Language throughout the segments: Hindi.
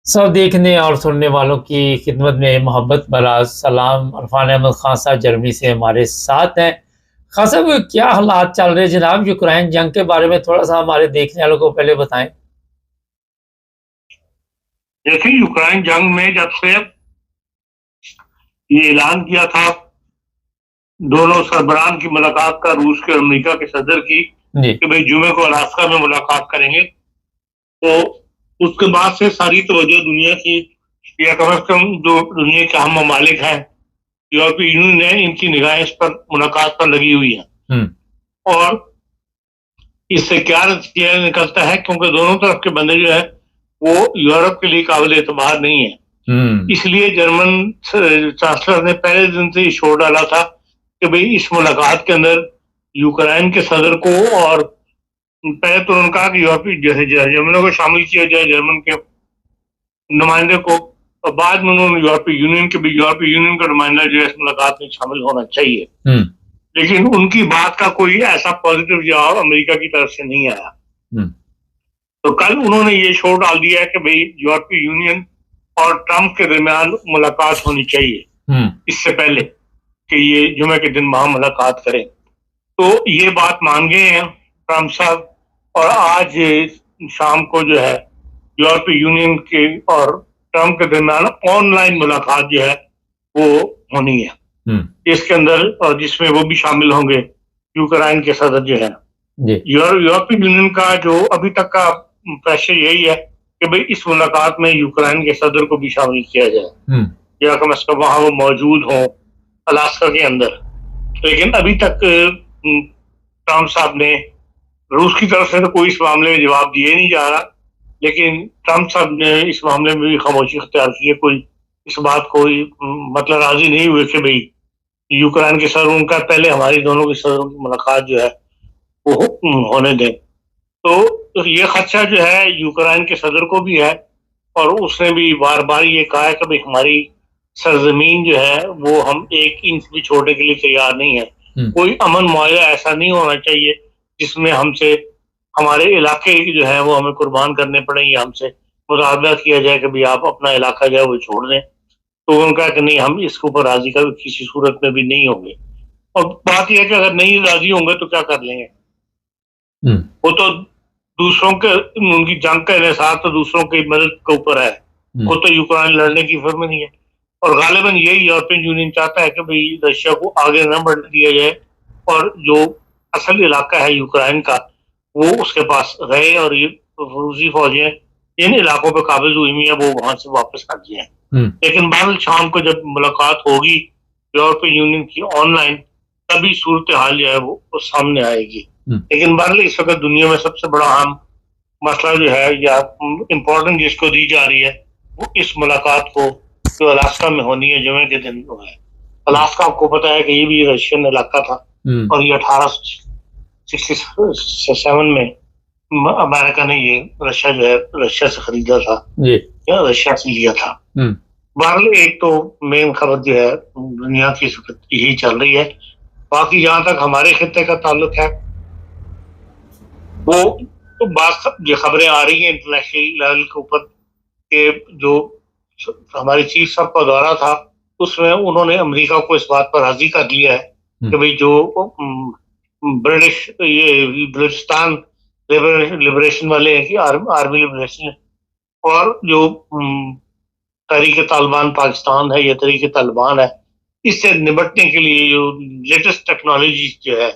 सब देखने और सुनने वालों की खिदमत में मोहब्बत भरा सलाम। अरफान अहमद खान साहब जर्मनी से हमारे साथ हैं। खान साहब, क्या हालात चल रहे हैं जनाब? यूक्रेन जंग के बारे में थोड़ा सा हमारे देखने वालों को पहले बताएं। देखिए, यूक्रेन जंग में जब से ये ऐलान किया था दोनों सरबराह की मुलाकात का, रूस के और अमेरिका के सदर की, जी। कि भाई जुमे को अलास्का में मुलाकात करेंगे, तो उसके बाद से सारी तवज्जो दुनिया की, या कम से कम जो दुनिया के अहम ममालिक हैं, यूरोपीय यूनियन है, इनकी निगाहें इस पर मुलाकात पर लगी हुई है। और इससे क्या नतीजा निकलता है, क्योंकि दोनों तरफ के बंदे जो है वो यूरोप के लिए काबिल एतबार नहीं है। इसलिए जर्मन चांसलर ने पहले दिन से शोर डाला था कि भाई इस मुलाकात के अंदर यूक्रेन के सदर को, और पहले तो उन्होंने कहा कि यूरोपीय जर्मनों को शामिल किया जाए, जर्मन के नुमाइंदे को, और बाद में उन्होंने यूरोपीय यूनियन का नुमाइंदा जो है इस मुलाकात में शामिल होना चाहिए। लेकिन उनकी बात का कोई ऐसा पॉजिटिव जवाब अमेरिका की तरफ से नहीं आया। तो कल उन्होंने ये शोर डाल दिया है कि भाई यूरोपीय यूनियन और ट्रंप के दरमियान मुलाकात होनी चाहिए इससे पहले कि ये जुमे के दिन वहां मुलाकात करें। तो ये बात मान गए हैं ट्रंप साहब, और आज शाम को जो है यूरोपीय यूनियन के और ट्रंप के दरमियान ऑनलाइन मुलाकात जो है वो होनी है इसके अंदर, और जिसमें वो भी शामिल होंगे यूक्रेन के सदर जो है। यूरोपीय यूनियन का जो अभी तक का प्रेशर यही है कि भाई इस मुलाकात में यूक्रेन के सदर को भी शामिल किया जाए, या कम से कम वहां वो मौजूद हो अलास्का के अंदर। लेकिन अभी तक ट्रंप साहब ने, रूस की तरफ से तो कोई इस मामले में जवाब दिए नहीं जा रहा, लेकिन ट्रंप साहब ने इस मामले में भी खामोशी इख्तियार की है। कोई इस बात को मतलब राजी नहीं हुए कि भाई यूक्रेन के सदर, उनका पहले हमारी दोनों के सदरों की मुलाकात जो है वो होने दें। तो ये खदशा जो है यूक्रेन के सदर को भी है, और उसने भी बार बार ये कहा है कि भाई हमारी सरजमीन जो है वो हम एक इंच भी छोड़ने के लिए तैयार नहीं है। कोई अमन मुआहदा ऐसा नहीं होना चाहिए जिसमें हमसे हमारे इलाके जो है वो हमें कुर्बान करने पड़े, या हमसे मुतालबा किया जाए कि भाई आप अपना इलाका जो है वो छोड़ दें। तो उनका कि नहीं, हम इसके ऊपर राजी का किसी सूरत में भी नहीं होंगे। और बात यह है कि अगर नहीं राजी होंगे तो क्या कर लेंगे, वो तो दूसरों के, उनकी जंग का इन्हिसार तो दूसरों की मदद के ऊपर है। वो तो यूक्रेन लड़ने की फिक्र में नहीं है, और गालिबन यही यूरोपियन यूनियन चाहता है कि भाई रशिया को आगे न बढ़ने दिया जाए, और जो असल इलाका है यूक्रेन का वो उसके पास रहे, और ये रूसी फौजें इन इलाकों पर काबिज हुई है वो वहां से वापस आ गए हैं। लेकिन बाद शाम को जब मुलाकात होगी यूरोपियन यूनियन की ऑनलाइन, तभी सूरत हाल जो है वो सामने आएगी। लेकिन बहरहाल इस वक्त दुनिया में सबसे बड़ा अहम मसला जो है, या इम्पोर्टेंस जिसको दी जा रही है, वो इस मुलाकात को जो अलास्का में होनी है जुमे के दिन है। अलास्का आपको पता है कि ये भी रशियन इलाका था, और ये 1867 में अमेरिका ने ये रशिया जो है रशिया से खरीदा था, या रशिया से लिया था। बहरहाल एक तो मेन खबर जो है दुनिया की यही चल रही है। बाकी जहां तक हमारे खित्ते का ताल्लुक है, वो तो बात जो खबरें आ रही हैं इंटरनेशनल लेवल के ऊपर, के जो हमारी चीफ साहब का दौरा था उसमें उन्होंने अमेरिका को इस बात पर राजी कर दिया है कि भाई जो ब्रिटिश ये बलूचिस्तान लिबरेशन वाले हैं कि आर्मी लिबरेशन, और जो तहरीक तालिबान पाकिस्तान है या तहरीक तालिबान है, इससे निपटने के लिए जो लेटेस्ट टेक्नोलॉजी जो है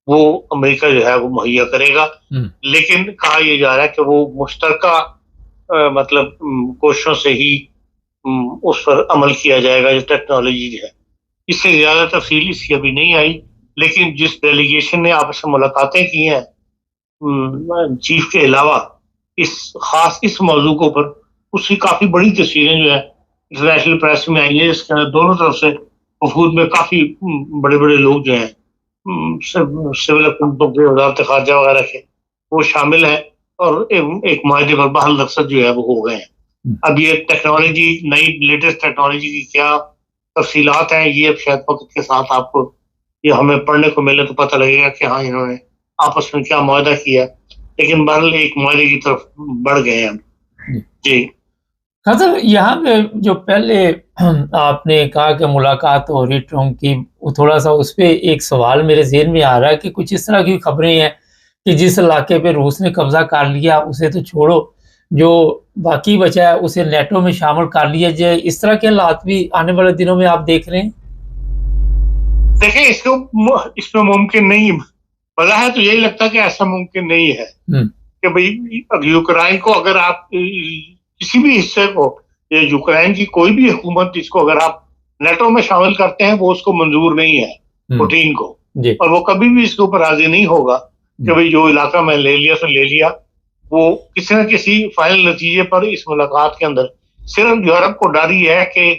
वो अमेरिका जो है वो मुहैया करेगा। लेकिन कहा यह जा रहा है कि वो मुश्तरका मतलब कोशिशों से ही उस पर अमल किया जाएगा जो टेक्नोलॉजी है। इससे ज्यादा तफसील इसकी अभी नहीं आई, लेकिन जिस डेलीगेशन ने आपस में मुलाकातें की हैं चीफ के अलावा इस मौजू के ऊपर, उसकी काफी बड़ी तस्वीरें जो है इंटरनेशनल प्रेस में आई है, जिसके अंदर दोनों तरफ से वफूद में काफी बड़े बड़े लोग जो हैं सिविल हुकूमतों के, वजारत खारजा वगैरह के, वो शामिल है, और एक माहदे पर बहल मकसद जो है वो हो गए हैं। अब ये टेक्नोलॉजी, नई लेटेस्ट टेक्नोलॉजी की क्या तफसीलात हैं, ये अब शायद वक्त के साथ आपको ये हमें पढ़ने को मिले तो पता लगेगा कि हाँ इन्होंने आपस में क्या मुआहदा किया। लेकिन बहरहाल एक मुआहदे की तरफ बढ़ गए हैं। जी हाँ सर, यहाँ पे जो पहले आपने कहा कि मुलाकात हो रही ट्रंप की, वो थोड़ा-सा उस पे एक सवाल मेरे ज़हन में आ रहा है कि कुछ इस तरह की खबरें हैं कि जिस इलाके पे रूस ने कब्ज़ा कर लिया, उसे तो छोड़ो, जो बाकी बचा है उसे नेटो में शामिल कर लिया जाए। इस तरह के हालात भी आने वाले दिनों में आप देख रहे हैं? देखिए, इसमें मुमकिन नहीं, बज़ाहिर तो यही लगता है कि ऐसा मुमकिन नहीं है हुँ, कि भई अब यूक्रेन को अगर आप किसी भी हिस्से को, ये यूक्रेन की कोई भी हुकूमत जिसको अगर आप नेटो में शामिल करते हैं, वो उसको मंजूर नहीं है, हुँ, पुतिन को। जी, और वो कभी भी इसके ऊपर राजी नहीं होगा कि हुँ, भाई जो इलाका मैं ले लिया सो ले लिया। वो किसी न किसी फाइनल नतीजे पर इस मुलाकात के अंदर सिर्फ यूरोप को डर ही है कि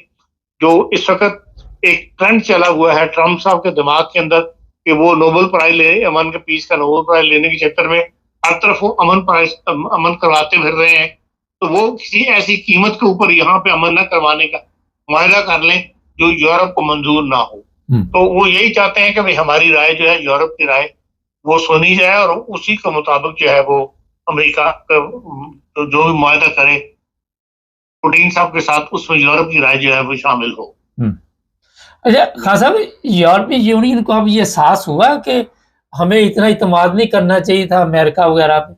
जो इस वक्त एक ट्रेंड चला हुआ है ट्रंप साहब के दिमाग के अंदर कि वो नोबेल प्राइज ले, अमन के पीस का नोबेल प्राइज लेने के चक्कर में हर तरफ वो अमन करवाते फिर रहे हैं। तो वो किसी ऐसी कीमत के ऊपर यहाँ पे अमन न करवाने का मुआहदा कर लें जो यूरोप को मंजूर ना हो। हुँ, तो वो यही चाहते हैं कि भाई हमारी राय जो है यूरोप की राय वो सुनी जाए और उसी के मुताबिक जो है वो अमेरिका तो जो भी मुआहदा करे पुतिन साहब के साथ उसमें यूरोप की राय जो है वो शामिल हो। हुँ। अच्छा, खान साहब, यूरोपीय यूनियन को अब ये एहसास हुआ कि हमें इतना इत्मीनान नहीं करना चाहिए था अमेरिका वगैरह पे?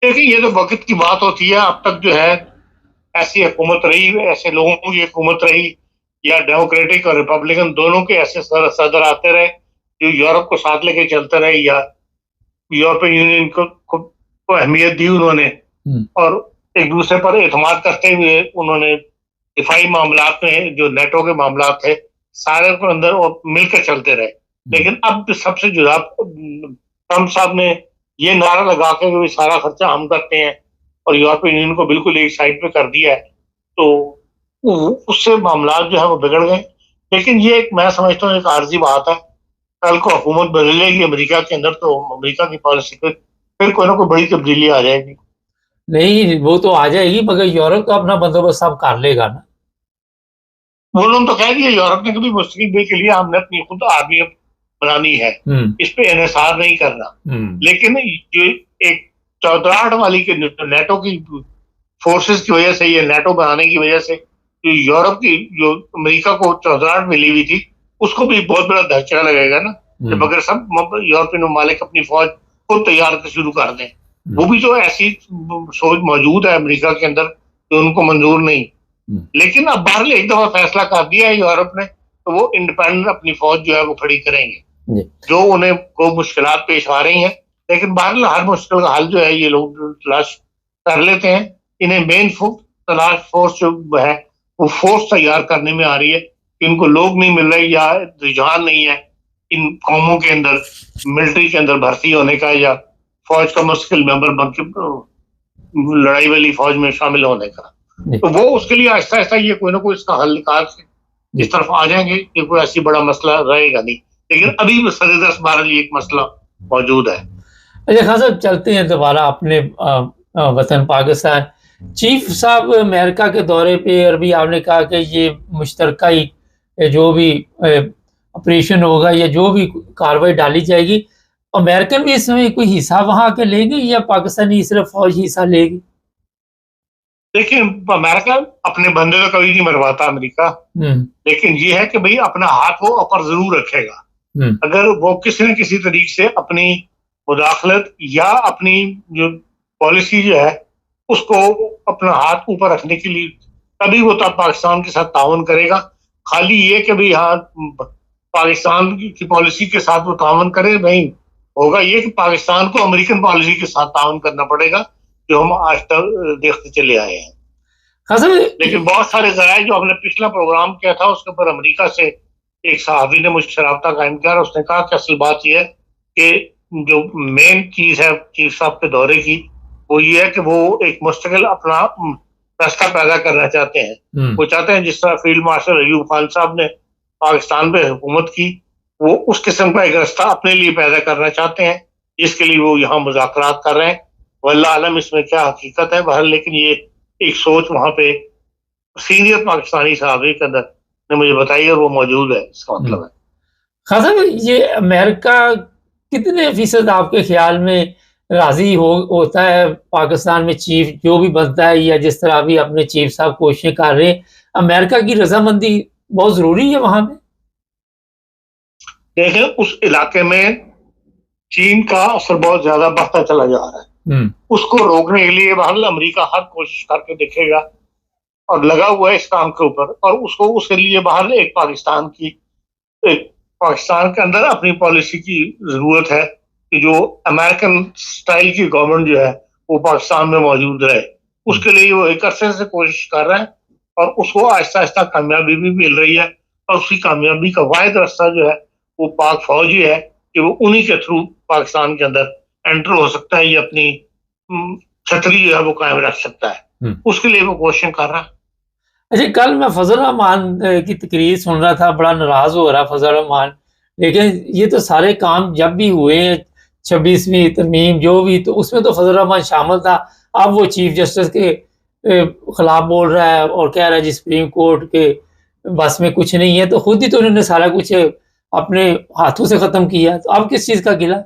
देखिए, ये तो वक्त की बात होती है। अब तक जो है ऐसी हुकूमत रही, ऐसे लोगों की हुकूमत रही, या डेमोक्रेटिक और रिपब्लिकन दोनों के ऐसे सदर आते रहे जो यूरोप को साथ लेके चलते रहे, या यूरोपियन यूनियन को अहमियत दी उन्होंने। हुँ, और एक दूसरे पर एतमाद करते हुए उन्होंने दिफाई मामलात में जो नेटो के मामलात थे सारे के अंदर वो मिलकर चलते रहे। हुँ, लेकिन अब सबसे जुदा ट्रम्प साहब ने ये नारा लगा के कि सारा खर्चा हम करते हैं और यूरोपियन यूनियन को बिल्कुल एक साइड पे कर दिया है, तो उससे मामला जो है वो बिगड़ गए। लेकिन ये एक मैं समझता हूँ एक आर्जी बात है। कल को हुकूमत बदलेगी अमेरिका के अंदर तो अमेरिका की पॉलिसी पे फिर कोई ना कोई बड़ी तब्दीली आ जाएगी। नहीं, वो तो आ जाएगी मगर यूरोप तो अपना बंदोबस्त अब कर लेगा ना। उन्होंने तो कह दिया यूरोप ने कभी मुस्लिम बिल के लिए हमने अपनी खुद आर्मी बनानी है, हुँ, इस पे इन्हिसार नहीं करना। हुँ, लेकिन जो एक चौधराहट वाली के नेटो की फोर्सेस की वजह से, ये नेटो बनाने की वजह से जो यूरोप की जो अमेरिका को चौधराहट मिली हुई थी उसको भी बहुत बड़ा धक्का लगेगा ना, जब हुँ, अगर सब यूरोपियन ममालिक अपनी फौज खुद तैयार कर शुरू कर दें। हुँ, वो भी जो ऐसी सोच मौजूद है अमेरिका के अंदर जो उनको मंजूर नहीं। हुँ, लेकिन अब बहरहाल एक दफा फैसला कर दिया है यूरोप ने, तो वो इंडिपेंडेंट अपनी फौज जो है वो खड़ी करेंगे जी, जो उन्हें को मुश्किलात पेश आ रही हैं। लेकिन बहरहाल हर मुश्किल का हल जो है ये लोग तलाश कर लेते हैं। इन्हें मेन तलाश फोर्स जो है वो फोर्स तैयार करने में आ रही है। इनको लोग नहीं मिल रहे या रुझान नहीं है इन कौमों के अंदर मिलिट्री के अंदर भर्ती होने का या फौज का मुश्किल मेंबर बन के लड़ाई वाली फौज में शामिल होने का। जी, तो वो उसके लिए आहिस्ता आहिस्ता ये कोई ना कोई इसका हल निकाल के जी, इस तरफ आ जाएंगे कि कोई ऐसी बड़ा मसला रहेगा नहीं। लेकिन अभी भी सदे-10 बहरहाल ये एक मसला मौजूद है। अच्छा खान साहब, चलते हैं दोबारा अपने वतन पाकिस्तान। चीफ साहब अमेरिका के दौरे पे और भी आपने कहा कि ये मुश्तरका ही जो भी ऑपरेशन होगा या जो भी कार्रवाई डाली जाएगी, अमेरिकन भी इस समय कोई हिस्सा वहाँ आके लेंगे या पाकिस्तानी सिर्फ फौज ही हिस्सा लेगी? देखिए, अमेरिका अपने बंदे तो कभी नहीं मरवाता अमेरिका। हुँ, लेकिन ये है कि भई अपना हाथ वो ऊपर ज़रूर रखेगा। हुँ, अगर वो किसी न किसी तरीके से अपनी मुदाखलत या अपनी जो पॉलिसी जो है उसको अपना हाथ ऊपर रखने के लिए तभी वो तब पाकिस्तान के साथ ताउन करेगा। खाली ये कि भई हाँ, पाकिस्तान की पॉलिसी के साथ वो ताउन करे नहीं, होगा ये कि पाकिस्तान को अमेरिकन पॉलिसी के साथ ताउन करना पड़ेगा, जो हम आज तक देखते चले आए हैं। खान साहब, लेकिन बहुत सारे ज़राए जो हमने पिछला प्रोग्राम किया था उसके ऊपर अमेरिका से एक सहाफ़ी ने मुझसे राब्ता कायम किया और उसने कहा कि असल बात ये है कि जो मेन चीज़ है चीफ साहब के दौरे की वो ये है कि वो एक मुस्तकिल अपना रास्ता पैदा करना चाहते हैं। हुँ, वो चाहते हैं जिस तरह फील्ड मार्शल अयूब खान साहब ने पाकिस्तान पे हुकूमत की, वो उस किस्म का एक रास्ता अपने लिए पैदा करना चाहते हैं जिसके लिए वो यहाँ मुज़ाकरात कर रहे हैं। वल्लाह आलम इसमें क्या हकीकत है बहरहाल, लेकिन ये एक सोच वहाँ पे सीनियर पाकिस्तानी सहाफ़ी के अंदर ने मुझे बताई और वो मौजूद है, इसका हुँ। मतलब है। खान साहब, ये अमेरिका कितने फ़ीसद आपके ख़्याल में राजी होता है पाकिस्तान में चीफ जो भी बनता है, या जिस तरह अभी अपने चीफ साहब कोशिशें कर रहे हैं, अमेरिका की रजामंदी बहुत जरूरी है वहां पे? देखें, उस इलाके में चीन का असर बहुत ज्यादा बढ़ता चला जा रहा है। उसको रोकने के लिए बहरहाल अमेरिका हर कोशिश करके देखेगा और लगा हुआ है इस काम के ऊपर, और उसको उसके लिए बहरहाल एक पाकिस्तान के अंदर अपनी पॉलिसी की जरूरत है कि जो अमेरिकन स्टाइल की गवर्नमेंट जो है वो पाकिस्तान में मौजूद रहे। उसके लिए वो एक अरसे से कोशिश कर रहे हैं और उसको आहिस्ता आहिस्ता कामयाबी भी मिल रही है, और उसकी कामयाबी का वाहिद रास्ता जो है वो पाक फौज ही है कि वो उन्हीं के थ्रू पाकिस्तान के अंदर एंटर हो सकता है, ये अपनी छतरी जो है वो कायम रख सकता है। उसके लिए वो कोशिश कर रहा है। अच्छा, कल मैं फजल रहमान की तकरीर सुन रहा था, बड़ा नाराज हो रहा फजल रहमान, लेकिन ये तो सारे काम जब भी हुए 26वीं तरमीम जो भी, तो उसमें तो फजल रहमान शामिल था। अब वो चीफ जस्टिस के खिलाफ बोल रहा है और कह रहा है जी सुप्रीम कोर्ट के बस में कुछ नहीं है, तो खुद ही तो उन्होंने सारा कुछ अपने हाथों से खत्म किया, तो अब किस चीज का गिला?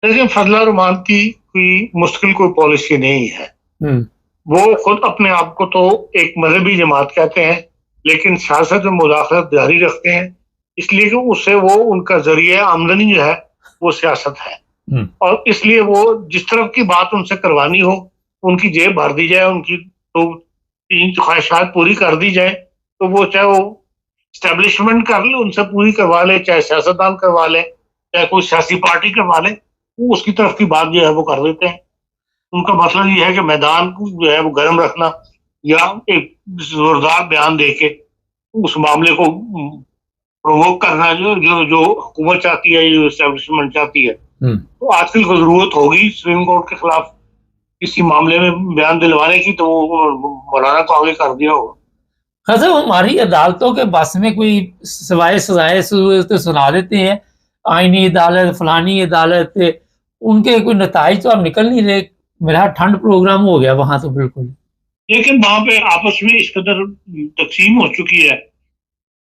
लेकिन फजल रहमान की कोई मुश्किल कोई पॉलिसी नहीं है। वो खुद अपने आप को तो एक मजहबी जमात कहते हैं, लेकिन सियासत में मुदाखलत जारी रखते हैं, इसलिए कि उससे वो उनका जरिए आमदनी जो है वो सियासत है। और इसलिए वो जिस तरफ की बात उनसे करवानी हो, उनकी जेब भर दी जाए, उनकी तो 3 ख्वाहिशात पूरी कर दी जाए, तो वो चाहे वो स्टैब्लिशमेंट कर ले, उनसे पूरी करवा ले, चाहे सियासतदान करवा ले, चाहे कोई सियासी पार्टी करवा ले, वो उसकी तरफ की बात जो है वो कर देते हैं। उनका मतलब ये है कि मैदान को जो है वो गर्म रखना, या एक जोरदार बयान देके उस मामले को प्रोवोक करना जो जो जो हुकूमत चाहती है, जो एस्टेब्लिशमेंट चाहती है। तो आजकल को जरूरत होगी सुप्रीम कोर्ट के खिलाफ किसी मामले में बयान दिलवाने की, तो वो मौलाना को आगे कर दिया होगा। हाँ सर, हमारी अदालतों के बस में कोई सवाए सजाए तो सुना देते हैं, आईनी अदालत फलानी अदालत, उनके कोई नताइज तो अब निकल नहीं रहे। मेरा ठंड प्रोग्राम हो गया वहां तो बिल्कुल। लेकिन वहां पे आपस में इस कदर तकसीम हो चुकी है,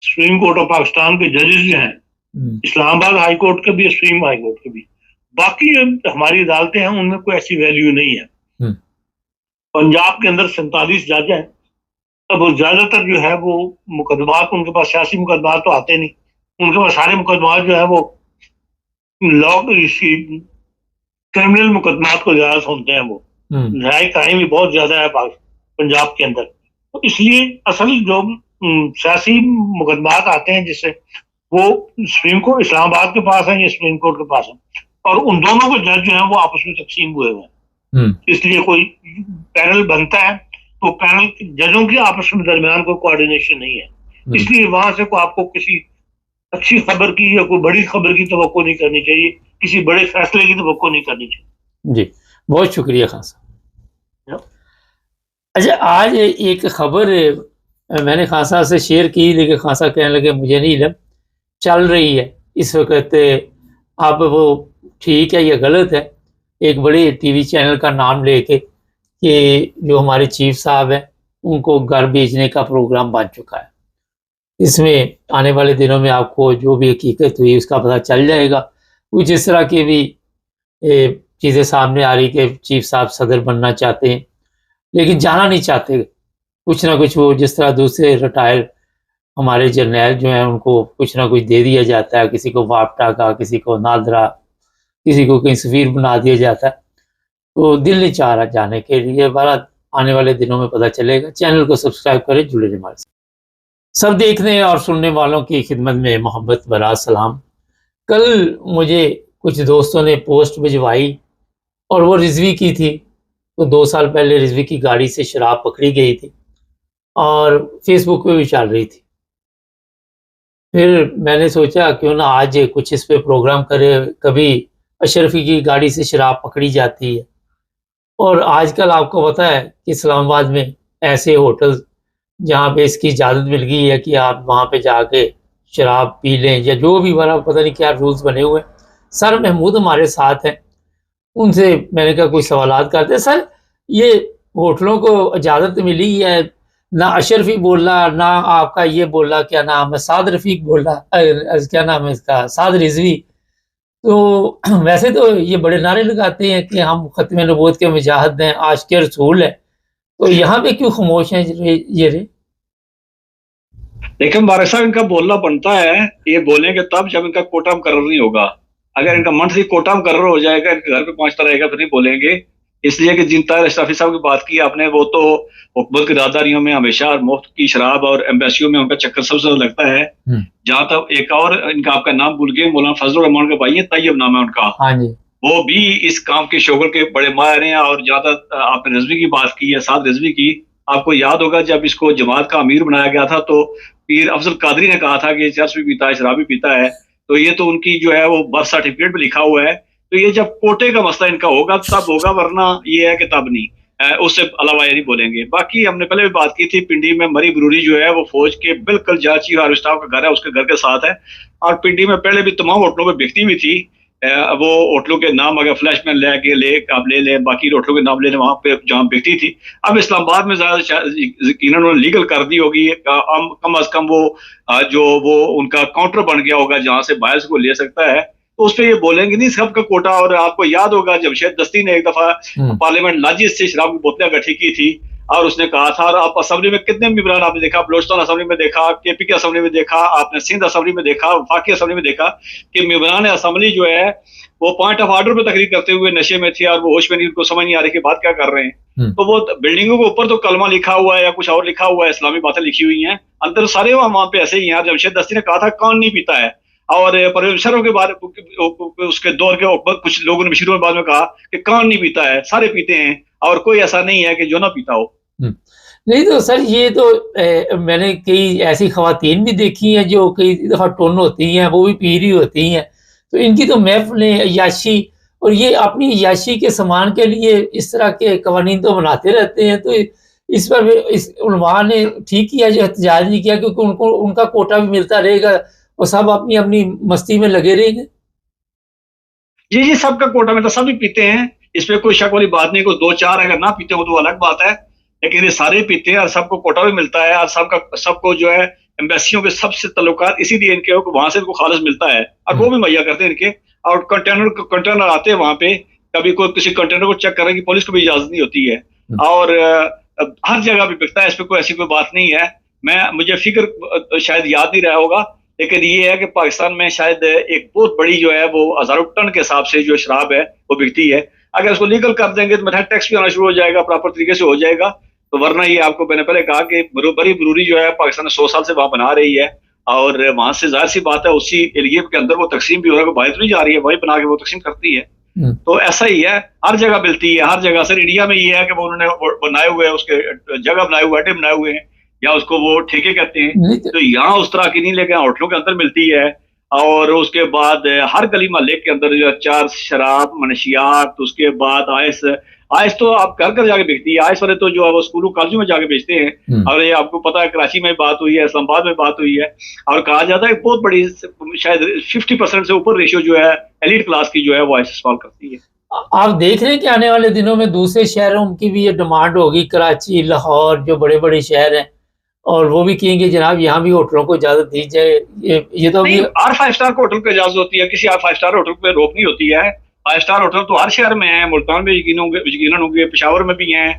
सुप्रीम कोर्ट ऑफ पाकिस्तान के जजेस जो हैं, इस्लामाबाद हाई कोर्ट के भी, सुप्रीम हाई कोर्ट के भी, बाकी जो हमारी अदालतें हैं उनमें कोई ऐसी वैल्यू नहीं है। पंजाब के अंदर 47 जज हैं, अब ज्यादातर जो है वो मुकदमात उनके पास सियासी मुकदमात तो आते नहीं, उनके पास सारे मुकदमात जो है वो लॉ क्रिमिनल मुकदमात को ज्यादा सुनते हैं। वो न्याय क्राइम भी बहुत ज्यादा है पंजाब के अंदर, तो इसलिए असल जो सियासी मुकदमात आते हैं जिससे वो सुप्रीम कोर्ट इस्लामाबाद के पास है या सुप्रीम कोर्ट के पास है, और उन दोनों के जज जो है वो आपस में तकसीम हुए हुए हैं। इसलिए कोई पैनल बनता है तो पैनल जजों के आपस में दरमियान कोई कोऑर्डिनेशन नहीं है, इसलिए वहां से को आपको किसी अच्छी खबर की या कोई बड़ी खबर की तवक्को नहीं करनी चाहिए, किसी बड़े फैसले की तवक्को नहीं करनी चाहिए। जी, बहुत शुक्रिया खान साहब। अच्छा, आज एक खबर मैंने खान साहब से शेयर की, लेकिन खान साहब कहने लगे मुझे नहीं इल्म, चल रही है इस वक्त, अब वो ठीक है या गलत है, एक बड़े टीवी चैनल का नाम लेके कि जो हमारे चीफ साहब हैं उनको घर भेजने का प्रोग्राम बन चुका है। इसमें आने वाले दिनों में आपको जो भी हकीकत हुई उसका पता चल जाएगा। कुछ इस तरह की भी चीज़ें सामने आ रही कि चीफ साहब सदर बनना चाहते हैं लेकिन जाना नहीं चाहते, कुछ ना कुछ वो जिस तरह दूसरे रिटायर हमारे जर्नैल जो हैं उनको कुछ ना कुछ दे दिया जाता है, किसी को वापटा का, किसी को नादरा, किसी को कहीं सफीर बना दिया जाता है, तो दिल नहीं चाह रहा जाने के लिए। बारह आने वाले दिनों में पता चलेगा। चैनल को सब्सक्राइब करें, जुड़े रहिए हमारे साथ। सब देखने और सुनने वालों की खिदमत में मोहब्बत भरा सलाम। कल मुझे कुछ दोस्तों ने पोस्ट भिजवाई और वो रिजवी की थी, तो 2 साल पहले रिजवी की गाड़ी से शराब पकड़ी गई थी और फेसबुक पे भी चल रही थी। फिर मैंने सोचा क्यों ना आज कुछ इस पे प्रोग्राम करे। कभी अशरफी की गाड़ी से शराब पकड़ी जाती है, और आजकल आपको पता है कि इस्लामाबाद में ऐसे होटल जहाँ पे इसकी इजाज़त मिल गई है कि आप वहाँ पे जाके शराब पी लें या जो भी, वाला पता नहीं क्या रूल्स बने हुए हैं। सर महमूद हमारे साथ हैं, उनसे मैंने कहा कोई सवालात करते हैं। सर, ये होटलों को इजाज़त मिली है, ना अशरफी बोला ना आपका ये बोला, क्या नाम है, साद रफीक बोला, क्या नाम है इसका, साद रिजवी, तो वैसे तो ये बड़े नारे लगाते हैं कि हम ख़त्म नबूवत के मुजाहिद हैं, आशिक़ रसूल हैं, तो यहाँ पे क्यों खामोश हैं ये रे? देखिए मुबारक साहब, इनका बोलना बनता है, ये बोलेंगे तब जब इनका कोटा मुकर्रर नहीं होगा। अगर इनका मंथली कोटा मुकर्रर हो जाएगा, इनके घर पे पहुंचता रहेगा, फिर नहीं बोलेंगे। इसलिए कि जिन ताहिर अशरफी साहब की बात की आपने, वो तो हुकूमत की राहदारियों में हमेशा मुफ्त की शराब और एम्बेसियों में उनका चक्कर सबसे ज्यादा लगता है। जहां तक एक और इनका, आपका नाम भूल गए, मौलाना फजलुर रहमान का भाई है, तैयब नाम है उनका। हाँ जी। वो भी इस काम के शोगल के बड़े माहिर हैं। और ज्यादा आपने रिजवी की बात की है, साद रिजवी की, आपको याद होगा जब इसको जमात का अमीर बनाया गया था तो पीर अफजल कादरी ने कहा था कि चर्च भी पीता है, शराब भी पीता है। तो ये तो उनकी जो है वो बर्थ सर्टिफिकेट में लिखा हुआ है। तो ये जब कोटे का मसला इनका होगा तब होगा, वरना ये है कि तब नहीं। उससे अलावा ये नहीं बोलेंगे। बाकी हमने पहले भी बात की थी, पिंडी में मरी बरूरी जो है वो फौज के बिल्कुल जहाँ चीफ ऑफ स्टाफ का घर है उसके घर के साथ है। और पिंडी में पहले भी तमाम होटलों में बिकती भी थी। वो होटलों के नाम अगर फ्लैश में ले आप ले लें, बाकी होटलों के नाम ले लें वहां पे जहाँ बिकती थी। अब इस्लामाबाद में ज्यादा इन्होंने लीगल कर दी होगी। कम अज कम वो जो वो उनका काउंटर बन गया होगा जहां से बायर्स को ले सकता है। तो उस पर ये बोलेंगे नहीं सबका कोटा। और आपको याद होगा जमशेद दस्ती ने एक दफा पार्लियामेंट लाजिस से शराब की बोतलें इकट्ठी की थी और उसने कहा था, और आप असेंबली में कितने मेंबरान आपने देखा, बलोचिस्तान असेंबली में देखा, केपी की असेंबली में देखा, आपने सिंध असेंबली में देखा, वफाकी असेंबली में देखा कि मेंबरान असेंबली जो है वो पॉइंट ऑफ ऑर्डर पर तकरीर करते हुए नशे में थे और वो होश में नहीं, उनको समझ नहीं आ रही कि बात क्या कर रहे हैं। तो वो बिल्डिंगों के ऊपर तो कलमा लिखा हुआ है या कुछ और लिखा हुआ है, इस्लामी बातें लिखी हुई हैं, अंदर सारे वहां पे ऐसे ही हैं। जमशेद दस्ती ने कहा था कौन नहीं पीता है। और परवेशरों के बाद उसके दौर के कुछ लोगों ने मशीरों के बाद में कहा कि कौन नहीं पीता है, सारे पीते हैं और कोई ऐसा नहीं है कि जो ना पीता हो। नहीं तो सर ये तो मैंने कई ऐसी खवातीन भी देखी हैं जो कई दफ़ा टोन होती हैं, वो भी पी रही होती हैं, तो इनकी तो महफिलें अय्याशी, और ये अपनी अय्याशी के सामान के लिए इस तरह के कवानीन तो बनाते रहते हैं। तो इस पर इस उलमा ने ठीक किया जो एहतजाज नहीं किया, क्योंकि उनको उनका कोटा भी मिलता रहेगा और सब अपनी अपनी मस्ती में लगे रहेंगे। जी जी, सबका कोटा मिलता, सभी पीते हैं, इसमें कोई शक वाली बात नहीं। कोई दो चार अगर ना पीते हो तो अलग बात है, लेकिन ये सारे पीते हैं और सबको कोटा भी मिलता है। और सबको जो है एम्बेसियों के सबसे तल्लुकात इसीलिए इनके हो कि वहां से इनको खालिस मिलता है और वो भी मुहैया करते हैं इनके। और कंटेनर आते हैं वहां पे, कभी कोई किसी कंटेनर को चेक करने की पुलिस को भी इजाजत नहीं होती है। और हर जगह भी बिकता है, इसमें कोई ऐसी कोई बात नहीं है। मुझे फिक्र शायद याद नहीं रहा होगा, लेकिन ये है कि पाकिस्तान में शायद एक बहुत बड़ी जो है वो हजारों टन के हिसाब से जो शराब है वो बिकती है। अगर उसको लीगल कर देंगे तो मेरा टैक्स भी आना शुरू हो जाएगा, प्रॉपर तरीके से हो जाएगा। तो वरना ये आपको मैंने पहले कहा कि बड़ी बरूरी जो है पाकिस्तान ने 100 साल से वहां बना रही है और वहां से जाहिर सी बात है उसी एरिया के अंदर वो तकसीम भी हो रहा है, बाहर तो नहीं जा रही है, वही बना के वो तकसीम करती है। तो ऐसा ही है, हर जगह मिलती है, हर जगह। सर इंडिया में ये है कि वो उन्होंने बनाए हुए उसके जगह बनाए हुए अड्डे बनाए हुए हैं या उसको वो ठेके कहते हैं। तो यहाँ उस तरह की नहीं, लेकिन होटलों के अंदर मिलती है। और उसके बाद हर गली मोहल्ले के अंदर जो चार शराब मनशियात, उसके बाद आइस तो आप घर घर जाके बेचती है। आइस वाले तो जो है वो स्कूलों कॉलेजों में जाके बेचते हैं। और ये आपको पता है कराची में बात हुई है, इस्लामाबाद में बात हुई है, और कहा जाता है बहुत बड़ी शायद 50% से ऊपर रेशियो जो है एलीट क्लास की जो है वो आइस इस्तेमाल करती है। आप देख रहे हैं कि आने वाले दिनों में दूसरे शहरों की भी ये डिमांड होगी, कराची, लाहौर, जो बड़े बड़े शहर हैं, और वो भी कहेंगे जनाब यहाँ भी होटलों को इजाजत दी जाए। ये तो नहीं, हर 5 स्टार को होटल को इजाजत होती है, किसी 5 स्टार होटल पे रोक नहीं होती है। 5 स्टार होटल तो हर शहर में है, मुल्तान में यकीनन होंगे, पेशावर में भी हैं,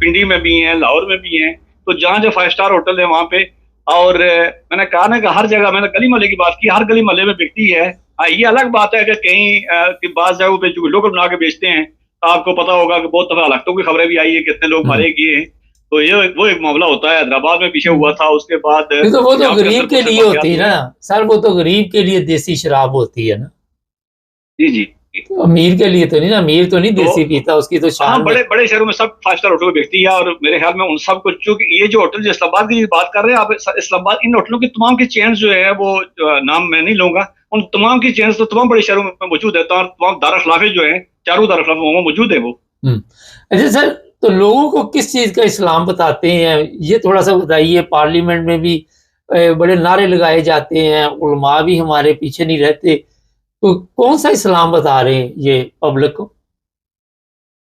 पिंडी में भी हैं, लाहौर में भी हैं। तो जहाँ जो 5 स्टार होटल है वहाँ पे, और मैंने कहा ना कि हर जगह, मैंने गली मोहल्ले की बात की, हर गली मोहल्ले में बिकती है। ये अलग बात है कि कहीं बात जगहों पे जो लोग बना के बेचते हैं, तो आपको पता होगा कि बहुत दफा हलाकतों की खबरें भी आई है, कितने लोग मारे गए हैं। तो ये वो एक मामला होता है, हैदराबाद में पीछे हुआ था। उसके बाद तो वो तो गरीब के लिए होती है ना सर, वो तो गरीब के लिए देसी शराब होती है ना। जी जी, तो अमीर के लिए तो नहीं ना, अमीर तो नहीं देसी पीता, उसकी तो शान। बड़े बड़े शहरों में सब 5 स्टार होटल बिकती है। और मेरे ख्याल में उन सब को, चूंकि ये जो होटल जो इस्लामाबाद की बात कर रहे हैं आप, इस्लामाबाद इन होटलों की तमाम की चेन जो है वो नाम मैं नहीं लूंगा, उन तमाम की चेन तो तमाम बड़े शहरों में मौजूद है। तमाम दारुल जो है, चारों दारुल मौजूद है वो। अच्छा सर, तो लोगों को किस चीज का इस्लाम बताते हैं, ये थोड़ा सा बताइए। पार्लियामेंट में भी बड़े नारे लगाए जाते हैं, उलमा भी हमारे पीछे नहीं रहते, तो कौन सा इस्लाम बता रहे हैं ये पब्लिक को?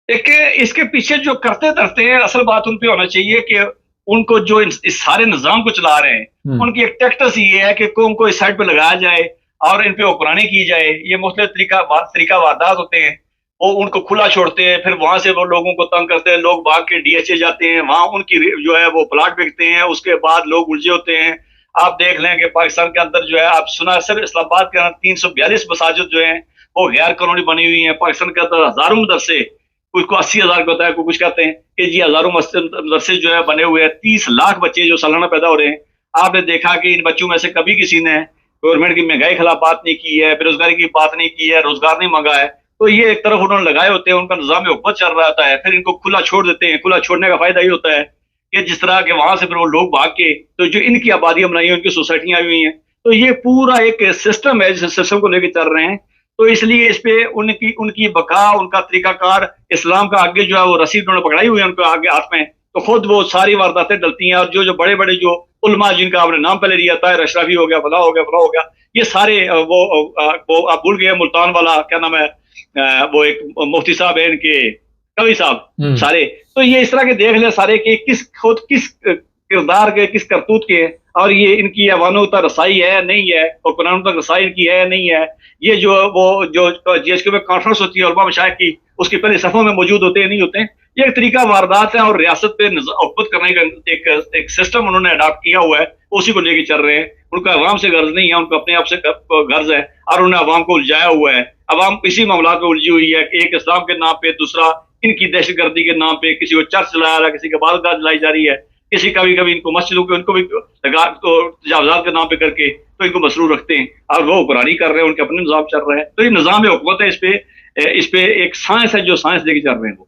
देखिए, इसके पीछे जो करते धरते हैं, असल बात उन पे होना चाहिए कि उनको जो इस सारे निजाम को चला रहे हैं, उनकी एक टैक्टिस ये है कि उनको इस साइड पे लगाया जाए और इन पे हुक्मरानी की जाए। ये मुख्तलिफ तरीका वारदात होते हैं, वो उनको खुला छोड़ते हैं, फिर वहां से वो लोगों को तंग करते हैं, लोग भाग के डीएचए जाते हैं, वहां उनकी जो है वो प्लाट बिकते हैं, उसके बाद लोग उलझे होते हैं। आप देख लें कि पाकिस्तान के अंदर जो है, आप सुना सिर्फ इस्लामाबाद के अंदर 342 मसाजिद जो है वो गैर कानूनी बनी हुई है। पाकिस्तान के अंदर हजारों मदरसे, कुछ को 80,000 का होता है, कुछ कहते हैं कि जी हजारों मदरसे जो है बने हुए हैं। 30 लाख बच्चे जो सालाना पैदा हो रहे हैं। आपने देखा कि इन बच्चों में से कभी किसी ने गवर्नमेंट की महंगाई के खिलाफ बात नहीं की है, बेरोजगारी की बात नहीं की है, रोजगार नहीं मांगा है। तो ये एक तरफ उन्होंने लगाए होते हैं, उनका निजाम हुकूमत चल रहा होता है, फिर इनको खुला छोड़ देते हैं। खुला छोड़ने का फायदा ये होता है कि जिस तरह के वहां से फिर वो लोग भाग के, तो जो इनकी आबादियां बनाई हुई, उनकी सोसाइटियां आई हुई हैं, तो ये पूरा एक सिस्टम है, जिस सिस्टम को लेकर चल रहे हैं। तो इसलिए इस पे उनकी उनकी बका, उनका तरीकाकार, इस्लाम का आगे जो है वो रस्सी उन्होंने पकड़ाई हुई है उनके आगे हाथ में, तो खुद वो सारी वारदातें डलती हैं। और जो जो बड़े बड़े जो उलमा जिनका आपने नाम पहले लिया था, अशरफी हो गया, फला हो गया, फला हो गया, ये सारे वो आप भूल गए, मुल्तान वाला क्या नाम है, वो एक मुफ्ती साहब है इनके, कवि साहब, सारे। तो ये इस तरह के देख ले सारे कि किस किरदार के, किस करतूत के हैं, और ये इनकी अवानों तक रसाई है नहीं है, और कुरान तक रसाई इनकी है नहीं है। ये जो वो जो जीएसके में कॉन्फ्रेंस होती है उलमा मशाइख की, उसके पहले सफों में मौजूद होते हैं नहीं होते हैं। ये एक तरीका वारदात है, और रियासत पे हुकूमत करने का एक सिस्टम उन्होंने अडॉप्ट किया हुआ है, उसी को लेके चल रहे हैं। उनका अवाम से गर्ज नहीं है, उनको अपने आप से गर्ज है, और उन्होंने अवाम को उलझाया हुआ है। अवाम इसी मामला पे उलझी हुई है कि एक इस्लाम के नाम पे, दूसरा इनकी दहशतगर्दी के नाम पे, किसी को चर्च चलाया रहा है, किसी के इबादतगाह जलाई जा रही है, किसी कभी कभी इनको मस्जिदों के, उनको भी तजावजात के नाम पे करके तो इनको मसरूर रखते हैं, और वो हुक्मरानी कर रहे हैं, उनके अपने निजाम चल रहे हैं। तो ये निजाम हुकूमत है, इस पे एक साइंस है जो साइंस लेके चल रहे हैं वो।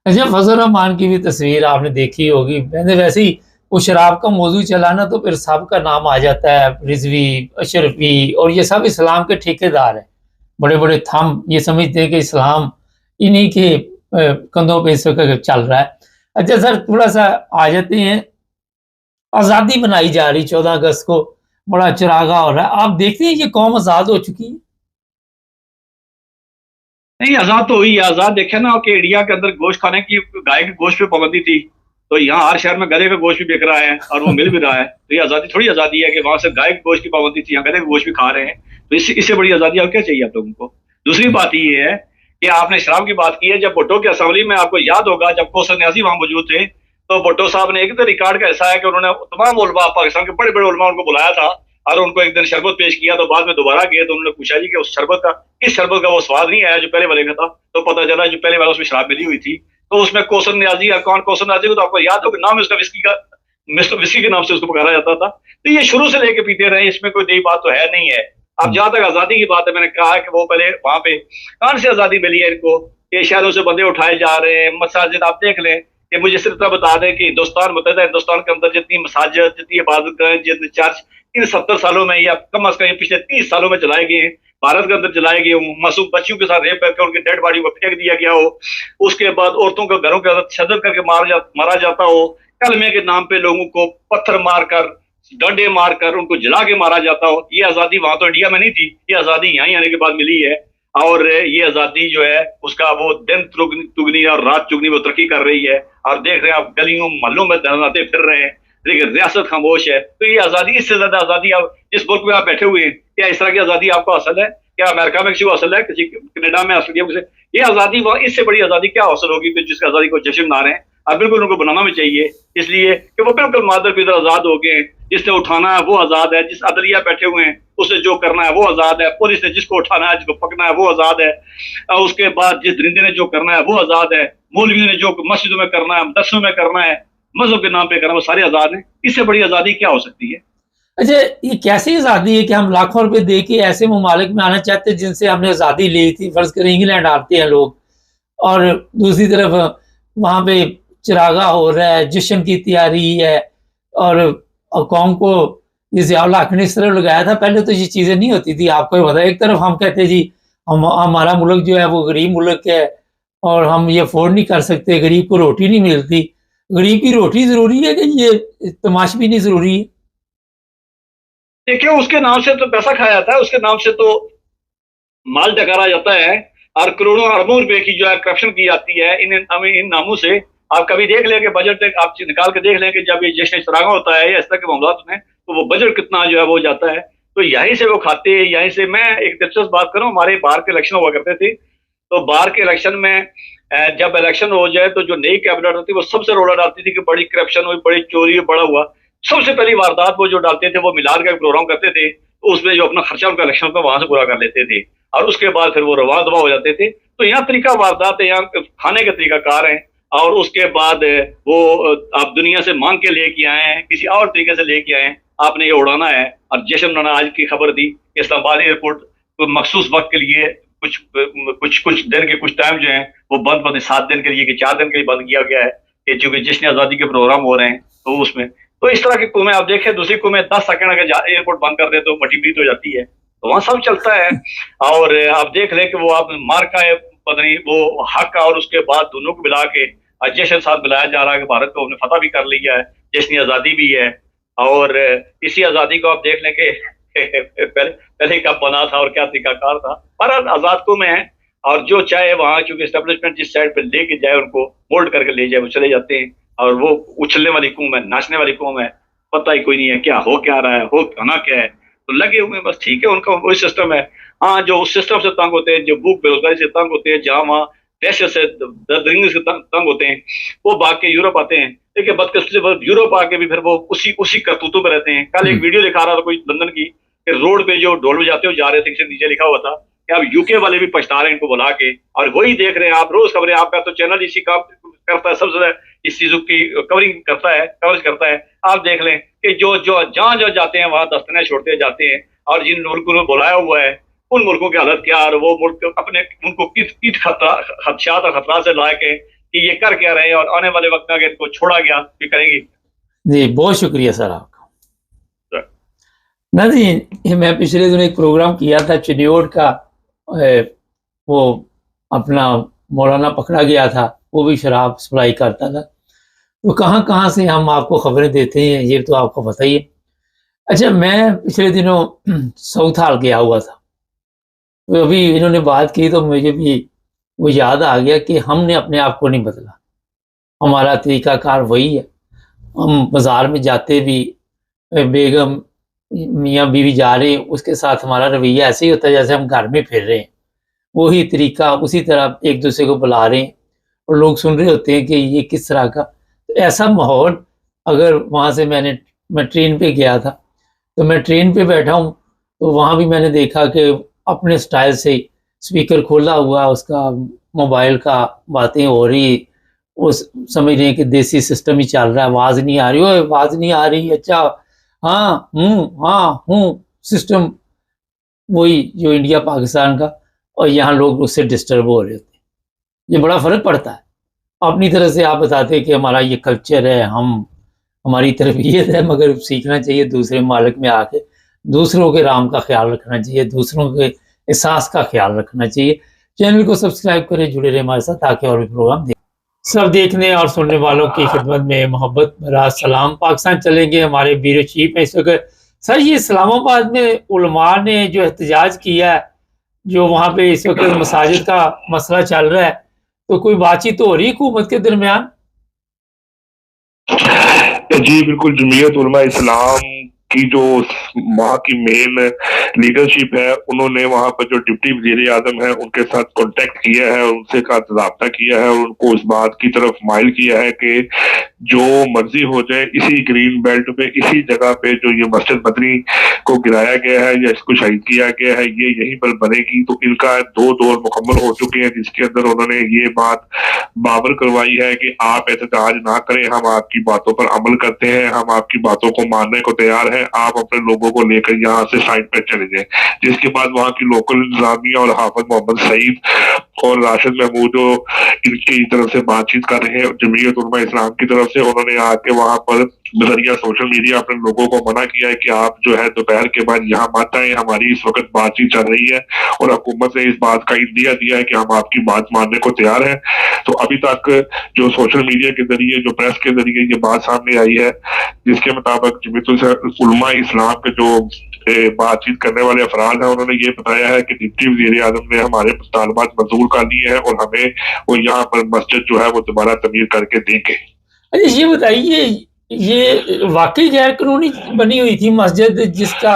अच्छा, फजल रहमान की भी तस्वीर आपने देखी होगी। मैंने वैसे ही वो शराब का मौजू चला ना, तो फिर सबका नाम आ जाता है, रिजवी, अशरफी, और ये सब इस्लाम के ठेकेदार हैं। बड़े बड़े थम ये समझते हैं कि इस्लाम इन्हीं के कंधों पे इस वक्त चल रहा है। अच्छा सर, थोड़ा सा आ जाते हैं, आज़ादी बनाई जा रही 14 अगस्त को, बड़ा चरागा हो रहा है। आप देखते हैं ये कौम आज़ाद हो चुकी है? नहीं, आजाद तो हुई है। आजाद देखे ना कि इंडिया के अंदर गोश्त खाने की, गाय के गोश्त पे पाबंदी थी, तो यहाँ हर शहर में गधे का गोश्त भी बिक रहा है और वो मिल भी रहा है। तो ये आजादी थोड़ी आजादी है कि वहां से गाय के गोश्त की पाबंदी थी, यहाँ गधे का गोश्त भी खा रहे हैं। तो इससे बड़ी आजादी और क्या चाहिए आप लोगों को। दूसरी बात ये है कि आपने शराब की बात की है। जब भुट्टो की असम्बली में, आपको याद होगा, जब कौसर न्याजी वहां मौजूद थे, तो भुट्टो साहब ने एक तो रिकॉर्ड का ऐसा है कि उन्होंने तमाम उलमा, पाकिस्तान के बड़े बड़े उलमा उनको बुलाया था, और उनको एक दिन शरबत पेश किया। तो बाद में दोबारा गए तो उन्होंने पूछा जी कि उस शरबत का, इस शरबत का वो स्वाद नहीं आया जो पहले वाले का था। तो पता चला जो पहले वाला उसमें शराब मिली हुई थी। तो उसमें कौसर न्याजी, कौन कौसर न्याजी को तो आपको याद हो कि नाम उसका विस्की का, मिस्टर विस्की के नाम से उसको पुकारा जाता था। तो ये शुरू से लेके पीते रहे, इसमें कोई नई बात तो है नहीं है। अब जहां तक आजादी की बात है, मैंने कहा कि वो पहले वहां पे कहां से आजादी मिली है इनको, ये शहरों से बंदे उठाए जा रहे हैं। मसाजिद आप देख लें कि मुझे सिर्फ इतना बता दें कि हिंदुस्तान मुतहदा हिंदुस्तान के अंदर जितनी मसाजिद, जितनी इबादतगाहें, जितने चर्च इन 70 सालों में या कम अज कम पिछले 30 सालों में चलाए गए हैं, भारत के अंदर चलाए गए हों। मासूम बच्चियों के साथ रेप करके उनकी डेड बॉडी को फेंक दिया गया हो, उसके बाद औरतों को घरों के अंदर तशद्दुद करके मारा जाता हो, कलमे के नाम पे लोगों को पत्थर मारकर, डंडे मारकर उनको जला के मारा जाता हो। ये आजादी वहां तो इंडिया में नहीं थी, ये आजादी यहाँ आने के बाद मिली है। और ये आजादी जो है उसका वो दिन तुगनी और रात चुगनी वो तरक्की कर रही है। और देख रहे हैं आप गलियों मोहल्लों में धरनाते फिर रहे हैं, लेकिन रियासत खामोश है। तो ये आजादी, इससे ज्यादा आजादी आप जिस मुल्क में आप बैठे हुए हैं, क्या इस तरह की आजादी आपको हासिल है? क्या अमेरिका में किसी को हासिल है? किसी कनाडा में, ऑस्ट्रेलिया में? ये आजादी, इससे बड़ी आजादी क्या हासिल होगी जिसकी आजादी को जश्न मना रहे हैं? अब बिल्कुल उनको बनाना भी चाहिए, इसलिए कि वो बिल्कुल मादर पितर आजाद हो गए। जिसने उठाना है वो आजाद है, जिस अदलिया बैठे हुए हैं उसे जो करना है वो आजाद है, पुलिस ने जिसको उठाना है, जिसको पकड़ना है वो आजाद है, और उसके बाद जिस दरिंदे ने जो करना है वो आजाद है, मौलवियों ने जो मस्जिदों में करना है, मदरसों में करना है, मजहब के नाम पे करना है, वो सारे आजाद हैं। इससे बड़ी आजादी क्या हो सकती है? अच्छा, ये कैसी आज़ादी है कि हम लाखों रुपए दे के ऐसे ममालिक में आना चाहते हैं जिनसे हमने आज़ादी ली थी। फर्ज करें इंग्लैंड आते हैं लोग, और दूसरी तरफ वहाँ पे चरागा हो रहा है, जश्न की तैयारी है, और कौम को ये ज़िया-उल हक ने इस तरह लगाया था। पहले तो ये चीज़ें नहीं होती थी, आपको पता है। एक तरफ हम कहते जी हमारा मुल्क जो है वो गरीब मुल्क है और हम ये अफोर्ड नहीं कर सकते, गरीब को रोटी नहीं मिलती। गरीब की रोटी ज़रूरी है कि ये तमाशबीनी ज़रूरी है? देखिए, उसके नाम से तो पैसा खाया जाता है, उसके नाम से तो माल डकारा जाता है, और करोड़ों अरबों रुपए की जो है करप्शन की जाती है इन नामों से। आप कभी देख लें कि बजट आप निकाल के देख लें कि जब ये जश्न चरागा होता है या इस तरह के मामलात में, तो वो बजट कितना जो है वो जाता है। तो यहीं से वो खाते हैं, यहीं से। मैं एक दिलचस्प बात करूं, हमारे बाहर के इलेक्शन हुआ करते थे, तो बाहर के इलेक्शन में जब इलेक्शन हो जाए तो जो नई कैबिनेट होती है वो सबसे रोड़ा डालती थी कि बड़ी करप्शन हुई, बड़ी चोरी, बड़ा हुआ। सबसे पहली वारदात वो जो डालते थे, वो मिलाद का प्रोग्राम करते थे, तो उसमें जो अपना खर्चा उनका इलेक्शन में वहां से पूरा कर लेते थे, और उसके बाद फिर वो रवा दवा हो जाते थे। तो यहाँ तरीका वारदात है, यहाँ खाने के तरीकाकार है। और उसके बाद वो आप दुनिया से मांग के लेके आए हैं, किसी और तरीके से लेके आए हैं, आपने ये उड़ाना है। और जश्न मनाना, आज की खबर दी, इस्लामाबाद एयरपोर्ट तो मखसूस वक्त के लिए कुछ कुछ कुछ दिन के कुछ टाइम जो है वो बंद 7 दिन के लिए कि 4 दिन के लिए बंद किया गया है, कि चूंकि जश्न आजादी के प्रोग्राम हो रहे हैं, तो उसमें तो इस तरह की कौमें आप देखें, दूसरी कौमें 10 सेकंड अगर एयरपोर्ट बंद कर दे तो मटी पीट हो जाती है, तो वहां सब चलता है। और आप देख लें कि वो आप मार्का है, पता नहीं वो हक, और उसके बाद दोनों को मिला के जश्न साथ मिलाया जा रहा है कि भारत को हमने फतह भी कर लिया है, जश्न आजादी भी है। और इसी आजादी को आप देख लें कि पहले कब बना था और क्या तरीकाकार था। पर आजाद को में है, और जो चाहे वहां, चूंकि एस्टेब्लिशमेंट जिस साइड पे लेके जाए, उनको मोल्ड करके ले जाए, वो चले जाते हैं। और वो उछलने वाली कौम है, नाचने वाली कौम है, पता ही कोई नहीं है क्या हो, क्या रहा है, हो होना क्या है, तो लगे हुए बस। ठीक है, उनका वही सिस्टम है। हाँ, जो उस सिस्टम से तंग होते हैं, जो भूख बेरोजगारी से तंग होते हैं, जहाँ वहाँ पैसे से दरिंग से तंग होते हैं, वो भाग के यूरोप आते हैं। देखिए बदकिस्मती से यूरोप आके भी फिर वो उसी करतूतों पे रहते हैं। कल एक वीडियो दिखा रहा था कोई लंदन की, कि रोड पे जो ढोल बजाते हुए जा रहे थे, नीचे लिखा हुआ था कि अब यूके वाले भी पछता रहे हैं इनको बुला के, और वही देख रहे हैं आप रोज खबरें। आपका तो चैनल इसी काम करता है, सबसे ज्यादा इस चीजों की कवरिंग करता है, कवरेज करता है। आप देख लें कि जो जो जहां जो जाते हैं वहां दस्तने छोड़ते जाते हैं, और जिन मुल्कों ने बुलाया हुआ है उन मुल्कों की हालत क्या, और वो मुल्क अपने उनको किस खदशात और खतरा से ला के कि ये कर क्या रहे हैं, और आने वाले वक्त में अगर इनको छोड़ा गया भी करेंगे। जी, बहुत शुक्रिया सर आपका। ना जी, मैं पिछले दिनों एक प्रोग्राम किया था चिन्योट का, वो अपना मौलाना पकड़ा गया था, वो भी शराब सप्लाई करता था। तो कहाँ कहाँ से हम आपको खबरें देते हैं, ये तो आपको पता ही है। अच्छा, मैं पिछले दिनों साउथ हाल गया हुआ था, तो अभी इन्होंने बात की तो मुझे भी वो याद आ गया कि हमने अपने आप को नहीं बदला, हमारा तरीकाकार वही है। हम बाज़ार में जाते भी बेगम मियाँ बीवी जा रहे हैं, उसके साथ हमारा रवैया ऐसे ही होता है जैसे हम घर में फिर रहे हैं, वही तरीका, उसी तरह एक दूसरे को बुला रहे हैं, और लोग सुन रहे होते हैं कि ये किस तरह का। तो ऐसा माहौल, अगर वहाँ से मैं ट्रेन पे गया था, तो मैं ट्रेन पे बैठा हूँ, तो वहाँ भी मैंने देखा कि अपने स्टाइल से स्पीकर खोला हुआ, उसका मोबाइल का बातें हो रही, वो समझ रहे हैं कि देसी सिस्टम ही चल रहा है, आवाज़ नहीं आ रही, ओए आवाज़ नहीं आ रही, अच्छा हाँ हूँ, सिस्टम वही जो इंडिया पाकिस्तान का, और यहाँ लोग उससे डिस्टर्ब हो रहे होते हैं। ये बड़ा फ़र्क पड़ता है। अपनी तरह से आप बताते हैं कि हमारा ये कल्चर है, हमारी तरबियत है, मगर सीखना चाहिए दूसरे मालिक में आके, दूसरों के राम का ख्याल रखना चाहिए, दूसरों के एहसास का ख्याल रखना चाहिए। चैनल को सब्सक्राइब करें, जुड़े रहें हमारे साथ, ताकि और भी प्रोग्राम देखें। सब देखने और सुनने वालों की खिदमत में मोहब्बत भरा सलाम। पाकिस्तान चलेंगे, हमारे ब्यूरो चीफ हैं इस वक्त। सर, ये इस्लामाबाद में उलमा ने जो एहतजाज किया है, जो वहाँ पे इस वक्त मसाजिद का मसला चल रहा है, तो कोई बातचीत तो हो रही है हुकूमत के दरमियान? जी बिल्कुल, जमीयत उलमा इस्लाम की जो वहाँ की मेन लीडरशिप है, उन्होंने वहाँ पर जो डिप्टी वजीर आजम है उनके साथ कांटेक्ट किया है, उनसे साथ रब्ता किया है, और उनको इस बात की तरफ माइल किया है कि जो मर्जी हो जाए, इसी ग्रीन बेल्ट पे, इसी जगह पे जो ये मस्जिद बदरी को गिराया गया है या इसको शहीद किया गया है, ये यहीं पर बनेगी। तो इनका 2 दौर मुकम्मल हो चुके हैं, जिसके अंदर उन्होंने ये बात बाबर करवाई है कि आप एहतजाज ना करें, हम आपकी बातों पर अमल करते हैं, हम आपकी बातों को मानने को तैयार हैं, आप अपने लोगों को लेकर यहाँ से साइड पे चले जाएं। जिसके बाद वहाँ की लोकल इंतजामिया और हाफिज मोहम्मद सईद और राशिद महमूद जो इनकी तरफ से बातचीत कर रहे हैं जमीयत उलमा इस्लाम की तरफ से, उन्होंने आके वहाँ पर बजरिया सोशल मीडिया अपने लोगों को मना किया है कि आप जो है दोपहर के बाद यहाँ मत आए, हमारी इस वक्त बातचीत चल रही है, और हुकूमत ने इस बात का इंदिया दिया है कि हम आपकी बात मानने को तैयार हैं। तो अभी तक जो सोशल मीडिया के जरिए, जो प्रेस के जरिए ये बात सामने आई है, जिसके मुताबिक जमीयत उलमा इस्लाम के जो बातचीत करने वाले अफराद हैं, उन्होंने ये बताया है कि डिप्टी वजीर आजम ने हमारे तालबात मंजूर कर लिए हैं, और हमें वो यहाँ पर मस्जिद जो है वो दोबारा तमीर करके देंगे। अच्छा, ये बताइए, ये वाकई गैर कानूनी बनी हुई थी मस्जिद, जिसका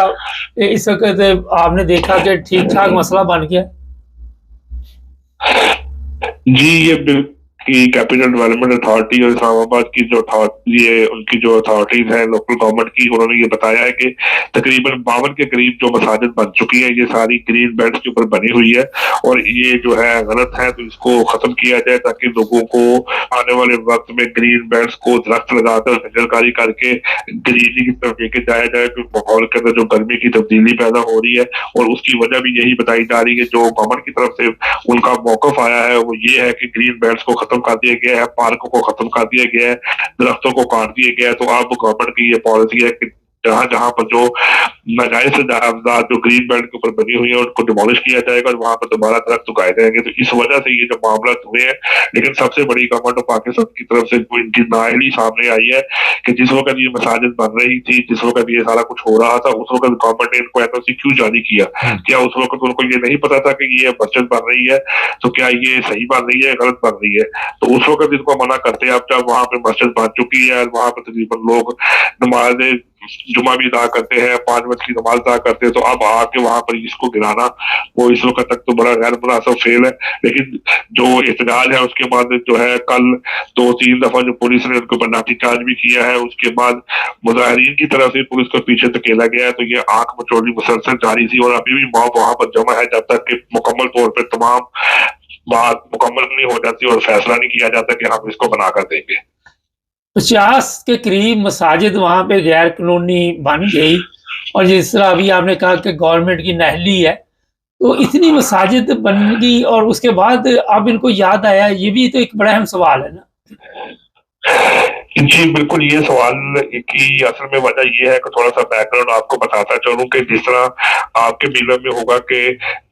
इस वक्त आपने देखा कि ठीक ठाक मसला बन गया। जी, ये बिल की कैपिटल डेवलपमेंट अथॉरिटी और इस्लामाबाद की जो ये उनकी जो अथॉरिटीज हैं लोकल गवर्नमेंट की, उन्होंने ये बताया है कि तकरीबन 52 के करीब जो मसाजिद बन चुकी है, ये सारी ग्रीन बेल्ट के ऊपर बनी हुई है और ये जो है गलत है, तो इसको खत्म किया जाए ताकि लोगों को आने वाले वक्त में ग्रीन बेल्ट को दरख्त लगाकर नजरकारी करके ग्रीनरी की तरफ लेके जाया जाए, तो माहौल के अंदर जो गर्मी की तब्दीली पैदा हो रही है और उसकी वजह भी यही बताई जा रही है। जो गवर्नमेंट की तरफ से उनका मौकफ आया है वो ये है कि ग्रीन बेल्ट को खत्म कर दिया गया है, पार्कों को खत्म कर दिया गया है, दरख्तों को काट दिया गया है। तो अब गवर्नमेंट की ये पॉलिसी है कि जहां जहां पर जो नाजायज से जायदाद जो ग्रीन बेल्ट के ऊपर बनी हुई है उनको डिमोलिश किया जाएगा और वहां पर दोबारा दरख्त उगाए जाएंगे। तो इस वजह से ये जो मामला हुए हैं, लेकिन सबसे बड़ी गवर्नमेंट ऑफ पाकिस्तान की तरफ से इनकी नाअहली सामने आई है कि जिस वक्त ये मसाजिद बन रही थी, जिस वक्त ये सारा कुछ हो रहा था, उस वक्त गवर्नमेंट ने इनको एनओसी क्यों जारी किया? क्या उस वक्त उनको ये नहीं पता था कि ये मस्जिद बन रही है, तो क्या ये सही बन रही है, गलत बन रही है? तो उस वक्त इनको मना करते, अब जब वहां पर मस्जिद बन चुकी है, वहां पर तकरीबन लोग नमाज जुमा भी अदा करते हैं, 5 वक्त की नमाज अदा करते हैं, तो अब आके वहां पर इसको गिराना वो इस वक्त तक तो बड़ा गैर मुनासिब फेल है। लेकिन जो एहतजाज है उसके बाद जो है कल 2-3 दफा जो पुलिस ने उनके ऊपर लाठीचार्ज भी किया है, उसके बाद मुजाहिरीन की तरफ से पुलिस को पीछे धकेला गया है। तो ये आंख मचोली मुसलसल जारी थी और अभी भी मॉब वहां पर जमा है जब तक कि मुकम्मल तौर पर तमाम बात मुकम्मल नहीं हो जाती और फैसला नहीं किया जाता कि हम इसको बनाकर देंगे। 50 के करीब मसाजिद वहाँ पे गैर कानूनी बन गई और जिस तरह अभी आपने कहा कि गवर्नमेंट की नाअहली है, तो इतनी मसाजिद बन गई और उसके बाद अब इनको याद आया, ये भी तो एक बड़ा अहम सवाल है ना। जी बिल्कुल, ये सवाल की असल में वजह ये है कि थोड़ा सा बैकग्राउंड आपको बताता चलूं कि जिस तरह आपके मिलर में होगा कि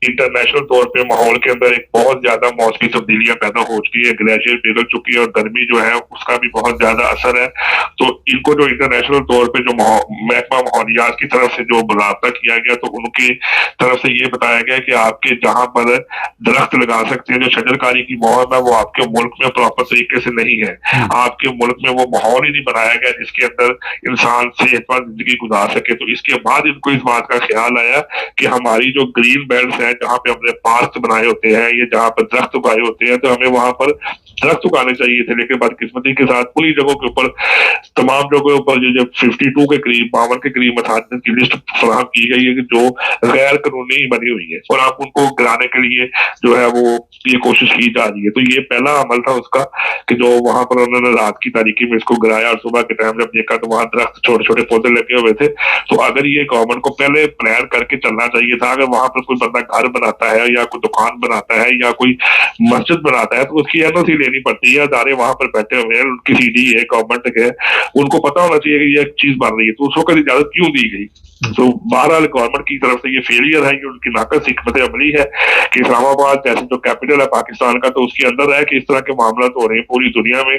इंटरनेशनल तौर पे माहौल के अंदर एक बहुत ज्यादा मौसमी तब्दीलियां पैदा हो चुकी है, ग्लेशियर पिघल चुकी है और गर्मी जो है उसका भी बहुत ज्यादा असर है। तो इनको जो इंटरनेशनल तौर पे जो महकमा माहौलियात की तरफ से जो मुराबता किया गया, तो उनकी तरफ से ये बताया गया कि आपके जहां पर दरख्त लगा सकते हैं, जो शजरकारी की मुहिम है वो आपके मुल्क में प्रॉपर तरीके से नहीं है। आपके मुल्क में वो माहौल ही नहीं बनाया गया जिसके अंदर इंसान सेहतमंद जिंदगी गुजार सके। तो इसके बाद इनको इस बात का ख्याल आया कि हमारी जो ग्रीन बेल्ट है, जहाँ पे हमने पार्क बनाए होते हैं, ये जहाँ पर दरख्त उगाए होते हैं, तो हमें वहां पर दरख्त उगाने चाहिए थे। लेकिन बदकिस्मती के साथ पूरी जगहों के ऊपर, तमाम जगहों पर जो 52 के करीब, 52 के करीब मसाजिद की लिस्ट फराहम की गई है कि जो गैर कानूनी बनी हुई है और आप उनको गिराने के लिए जो है वो ये कोशिश की जा रही है। तो ये पहला अमल था उसका कि जो वहां पर उन्होंने रात की तारीकी में इसको गिराया और सुबह के टाइम जब देखा तो वहां दरख्त छोटे छोटे पौधे लगे हुए थे। तो अगर ये गवर्नमेंट को पहले प्लान करके चलना चाहिए था, अगर वहां पर कोई बंदा घर बनाता है या कोई दुकान बनाता है या कोई मस्जिद बनाता है तो उसकी एनओसी लेनी पड़ती है। अदारे वहां पर बैठे हुए हैं, उनकी सीडी है, गवर्नमेंट के, उनको पता होना चाहिए कि ये चीज बन रही है, तो उस वक्त इजाजत क्यों दी गई? तो बहरहाल गवर्नमेंट की तरफ से ये फेलियर है, ये उनकी नाकस हिकमत अमली है कि इस्लामाबाद जैसे जो कैपिटल है पाकिस्तान का, तो उसके अंदर है कि इस तरह के मामला हो रहे हैं पूरी दुनिया में।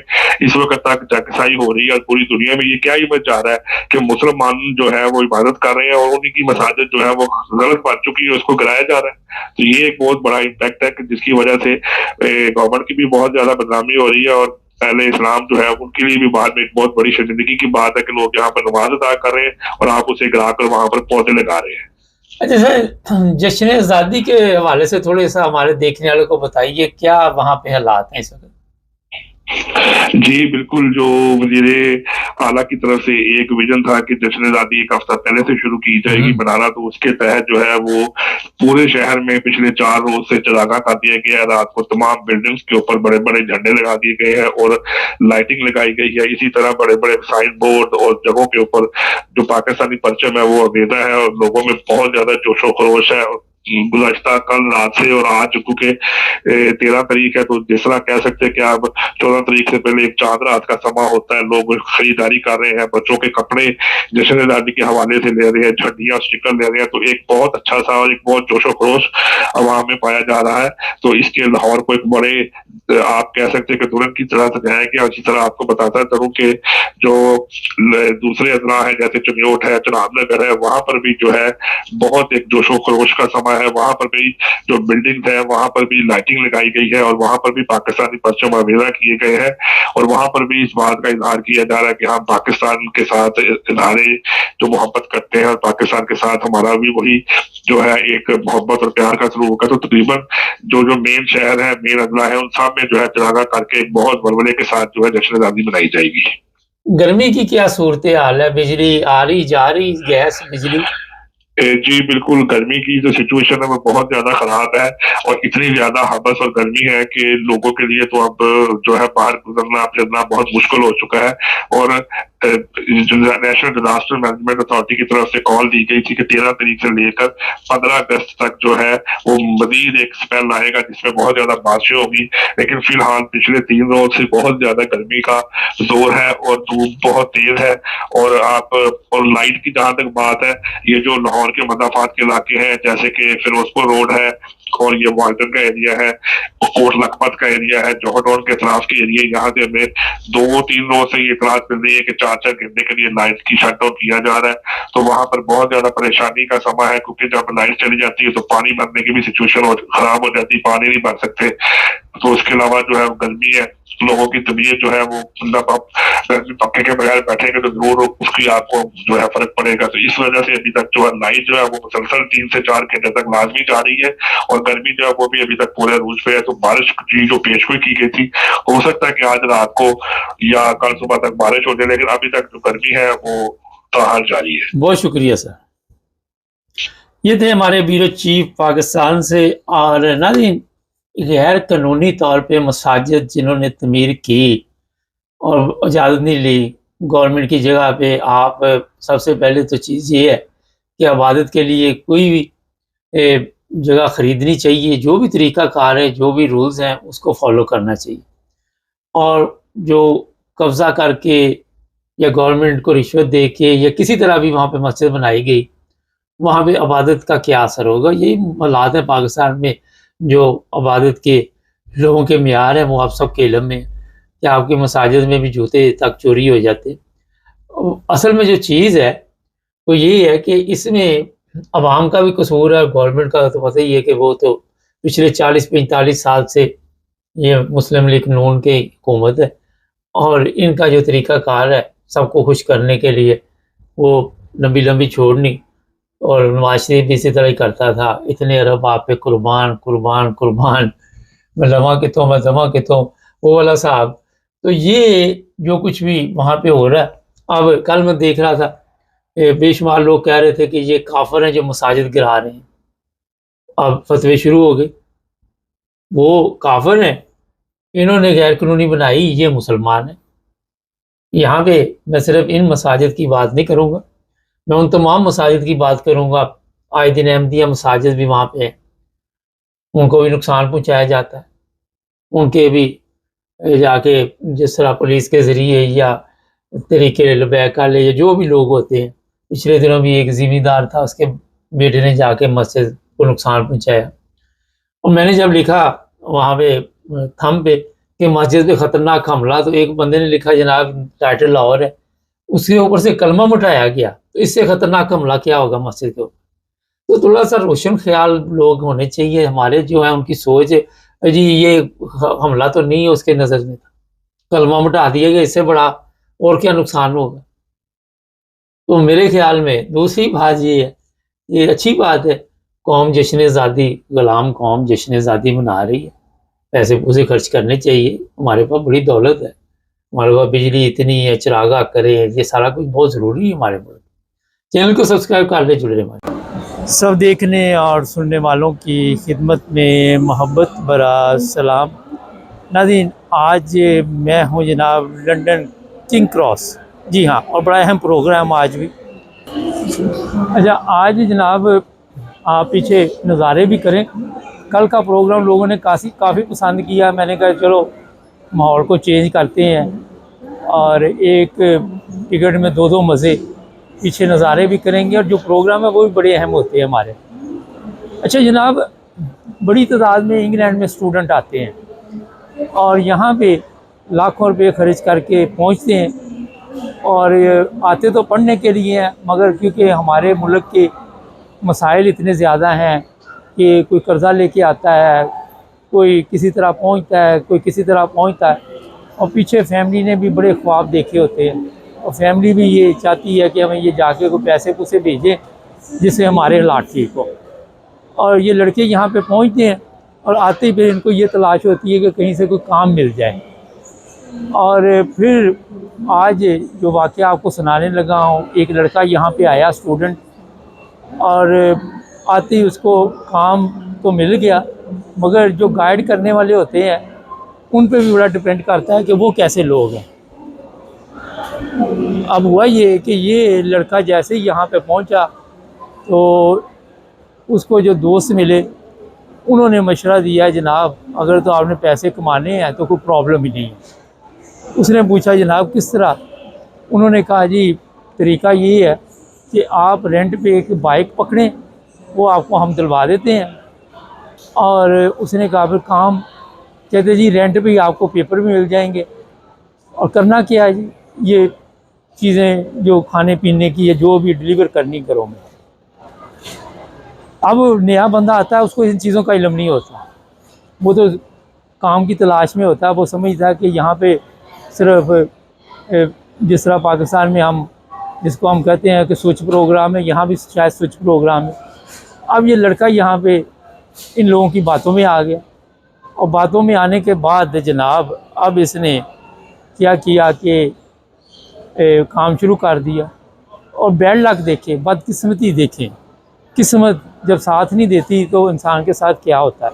इस वक्त तक जगसाई हो रही है और पूरी दुनिया में ये क्या इमेज जा रहा है कि मुसलमान जो है वो इबादत कर रहे हैं और उन्हीं की मसाजिद जो है वो गलत बन चुकी है, उसको गिराया जा रहा है। तो ये एक बहुत बड़ा इम्पैक्ट है कि जिसकी वजह से गवर्नमेंट की भी बहुत ज्यादा बदनामी हो रही है और पहले इस्लाम जो है उनके लिए भी बाद में एक बहुत बड़ी शर्मिंदगी की बात है कि लोग यहाँ पर नमाज अदा कर रहे हैं और आप उसे गिरा कर वहां पर पौधे लगा रहे हैं। अच्छा सर, जश्न आज़ादी के हवाले से थोड़े सा हमारे देखने वालों को बताइए, क्या वहाँ पे हालात हैं इस वक्त? जी बिल्कुल, जो वजीरे आला की तरफ से एक विजन था कि जश्न आज़ादी एक हफ्ता पहले से शुरू की जाएगी बनाना, तो उसके तहत जो है वो पूरे शहर में पिछले 4 रोज से चरागा कर दिया गया है। रात को तमाम बिल्डिंग्स के ऊपर बड़े बड़े झंडे लगा दिए गए हैं और लाइटिंग लगाई गई है। इसी तरह बड़े बड़े साइन बोर्ड और जगहों के ऊपर जो पाकिस्तानी परचम है वो अवेदा है और लोगों में बहुत ज्यादा जोशो खरोश है। गुज़श्ता कल रात से और आज चूंकि 13 तारीख है, तो जिस तरह कह सकते हैं कि अब 14 तारीख से पहले एक चांद रात का समा होता है, लोग खरीदारी कर रहे हैं, बच्चों के कपड़े जश्न आज़ादी के हवाले से ले रहे हैं, झंडियां स्टिकर ले रहे हैं। तो एक बहुत अच्छा सा और एक बहुत जोशो खरोश अवाम में पाया जा रहा है। तो इसके लाहौर को एक बड़े आप कह सकते हैं कि दुल्हन की तरह सजाया गया। इसी तरह आपको बताता चलूं कि जो दूसरे अजला है जैसे चुनियोट है, चनाब नगर है, वहां पर भी जो है बहुत एक जोशो खरोश का समा समा है, वहां पर भी जो बिल्डिंग है वहां पर भी लाइटिंग लगाई गई है और वहां पर भी पाकिस्तानी परचम आवेदा किए गए हैं। और वहां पर भी इस बात का इजहार किया जा रहा है कि हम पाकिस्तान के साथ इजहारे जो मोहब्बत करते हैं और पाकिस्तान के साथ हमारा भी वही जो है एक मोहब्बत और प्यार का सलूक है। तो तकरीबन जो जो मेन शहर है, मेन अजला है, उन सब में जो है चरागा करके बहुत वलवले के साथ जो है जश्न आज़ादी मनाई जाएगी। गर्मी की क्या सूरत हाल है? बिजली आ रही जा रही, गैस बिजली? जी बिल्कुल, गर्मी की जो सिचुएशन है वो बहुत ज्यादा खराब है और इतनी ज्यादा हबस और गर्मी है कि लोगों के लिए तो अब जो है बाहर गुजरना फिरना बहुत मुश्किल हो चुका है। और नेशनल डिजास्टर मैनेजमेंट अथॉरिटी की तरफ से कॉल दी गई थी कि 13 तारीख से लेकर 15 अगस्त तक जो है वो मजीद एक स्पेल आएगा जिसमें बहुत ज्यादा बारिशें होगी। लेकिन फिलहाल पिछले 3 रोज से बहुत ज्यादा गर्मी का जोर है और धूप बहुत तेज है। और लाइट की जहां तक बात है, ये जो लाहौर के मदाफात के इलाके हैं जैसे कि फिरोजपुर रोड है और ये वाल्टन का एरिया है, कोट लखपत का एरिया है, जौहर टाउन के अतराफ के एरिया, यहाँ से हमें 2-3 रोज से ये इतलात मिल रही है कि 4-4 घंटे के लिए लाइट की शटडाउन किया जा रहा है। तो वहां पर बहुत ज्यादा परेशानी का समय है क्योंकि जब लाइट चली जाती है तो पानी भरने की भी सिचुएशन खराब हो जाती है, पानी नहीं भर सकते। तो उसके अलावा जो है गर्मी है, लोगों की तबीयत जो है वो मतलब आप पक्के के बगैर बैठेंगे तो जरूर उसकी आपको जो है फर्क पड़ेगा। तो इस वजह से अभी तक जो है लाइट जो है वो मुसलसल 3 से 4 घंटे तक लाजमी जा रही है और गर्मी जो है वो भी अभी तक पूरे रूज पे है। तो बारिश की जो पेशगोई की गई थी, हो सकता है कि आज रात को या कल सुबह तक बारिश हो जाए, लेकिन अभी तक जो गर्मी है वो ताहार जारी है। बहुत शुक्रिया सर। ये थे हमारे ब्यूरो चीफ पाकिस्तान से। और नाज़रीन, गैर कानूनी तौर पे मसाजिद जिन्होंने तमीर की और इजाज़त नहीं ली गवर्नमेंट की जगह पे, आप सबसे पहले तो चीज़ ये है कि इबादत के लिए कोई भी जगह ख़रीदनी चाहिए, जो भी तरीक़ाकार है, जो भी रूल्स हैं उसको फॉलो करना चाहिए। और जो कब्ज़ा करके या गवर्नमेंट को रिश्वत दे के या किसी तरह भी वहाँ पे मस्जिद बनाई गई, वहाँ पे इबादत का क्या असर होगा? यही हालात है पाकिस्तान में। जो इबादत के लोगों के मियार हैं वो आप सबके इल्म में कि आपके मसाजिद में भी जूते तक चोरी हो जाते। असल में जो चीज़ है वो यही है कि इसमें अवाम का भी कसूर है, गवर्नमेंट का तो पता ही है कि वो तो पिछले 40-45 साल से ये मुस्लिम लीग नून की हुकूमत है और इनका जो तरीक़ाकार है सबको खुश करने के लिए वो लंबी लंबी छोड़नी। और नवाज शरीफ भी इसी तरह ही करता था, इतने अरब आप पे कुर्बान कुर्बान कुर्बान, मैं लवा के तो मैं दमा के तो, वो वाला साहब। तो ये जो कुछ भी वहाँ पे हो रहा है, अब कल मैं देख रहा था बेशुमार लोग कह रहे थे कि ये काफिर हैं जो मसाजिद गिरा रहे हैं। अब फतवे शुरू हो गए, वो काफिर हैं, इन्होंने गैर कानूनी बनाई, ये मुसलमान हैं। यहाँ पे मैं सिर्फ इन मसाजिद की बात नहीं करूँगा, मैं उन तमाम मसाजिद की बात करूँगा। आए दिन अहमदिया मसाजिद भी वहाँ पे हैं, उनको भी नुकसान पहुँचाया जाता है। उनके भी जाके जिस तरह पुलिस के ज़रिए या तरीके लबैक वाले या जो भी लोग होते हैं, पिछले दिनों भी एक ज़िम्मेदार था, उसके बेटे ने जाके मस्जिद को नुकसान पहुँचाया। और मैंने जब लिखा वहाँ पे थंब पे कि मस्जिद पे ख़तरनाक हमला, तो एक बंदे ने लिखा जनाब टाइटल लाहौर है, उसके ऊपर से कलमा मिटाया गया, तो इससे ख़तरनाक हमला क्या होगा मस्जिद के ऊपर? तो थोड़ा सा रोशन ख्याल लोग होने चाहिए हमारे, जो है उनकी सोच जी ये हमला तो नहीं है उसके नज़र में, कलमा मिटा दिया गया, इससे बड़ा और क्या नुकसान होगा? तो मेरे ख्याल में दूसरी बात ये है, ये अच्छी बात है, कौम जश्न आज़ादी, गुलाम कौम जश्न आज़ादी मना रही है, पैसे पूसे खर्च करने चाहिए, हमारे पास बड़ी दौलत है, हमारे पास बिजली इतनी है, चिरागा करे, ये सारा कुछ बहुत ज़रूरी है हमारे मुल्क। चैनल को सब्सक्राइब कर ले, जुड़े हमारे। सब देखने और सुनने वालों की खिदमत में मोहब्बत भरा सलाम। नाज़रीन, आज मैं हूँ जनाब लंदन किंग क्रॉस, जी हाँ, और बड़ा अहम प्रोग्राम आज भी। अच्छा, आज जनाब आप पीछे नज़ारे भी करें, कल का प्रोग्राम लोगों ने काफ़ी पसंद किया। मैंने कहा चलो माहौल को चेंज करते हैं और एक टिकट में 2-2 मज़े, पीछे नज़ारे भी करेंगे और जो प्रोग्राम है वो भी बड़े अहम होते हैं हमारे। अच्छा जनाब, बड़ी तादाद में इंग्लैंड में स्टूडेंट आते हैं और यहाँ पे लाखों रुपए खर्च करके पहुँचते हैं और आते तो पढ़ने के लिए हैं, मगर क्योंकि हमारे मुल्क के मसाइल इतने ज़्यादा हैं कि कोई कर्ज़ा लेके आता है, कोई किसी तरह पहुंचता है, कोई किसी तरह पहुंचता है, और पीछे फैमिली ने भी बड़े ख्वाब देखे होते हैं, और फैमिली भी ये चाहती है कि हमें ये जाके कोई पैसे पुसे भेजें जिससे हमारे हालात ठीक हो। और ये लड़के यहाँ पे पहुँचते हैं और आते ही फिर इनको ये तलाश होती है कि कहीं से कोई काम मिल जाए। और फिर आज जो वाक़या आपको सुनाने लगा हूँ, एक लड़का यहाँ पे आया स्टूडेंट, और आते ही उसको काम तो मिल गया, मगर जो गाइड करने वाले होते हैं उन पे भी बड़ा डिपेंड करता है कि वो कैसे लोग हैं। अब हुआ ये कि ये लड़का जैसे ही यहाँ पे पहुँचा तो उसको जो दोस्त मिले उन्होंने मशवरा दिया, जनाब अगर तो आपने पैसे कमाने हैं तो कोई प्रॉब्लम ही नहीं है। उसने पूछा जनाब किस तरह? उन्होंने कहा जी तरीका ये है कि आप रेंट पे एक बाइक पकड़ें, वो आपको हम दिलवा देते हैं। और उसने कहा फिर काम? कहते जी रेंट पे ही आपको पेपर भी मिल जाएंगे। और करना क्या है जी, ये चीज़ें जो खाने पीने की या जो भी डिलीवर करनी घरों में। अब नया बंदा आता है, उसको इन चीज़ों का इल्म नहीं होता, वो तो काम की तलाश में होता है। वो समझता है कि यहाँ पे सिर्फ जिस तरह पाकिस्तान में हम जिसको हम कहते हैं कि स्विच प्रोग्राम है, यहाँ भी शायद स्विच प्रोग्राम है। अब ये लड़का यहाँ पे इन लोगों की बातों में आ गया, और बातों में आने के बाद जनाब अब इसने क्या किया कि काम शुरू कर दिया। और बैड लक देखें, बदकिस्मती देखें, किस्मत जब साथ नहीं देती तो इंसान के साथ क्या होता है।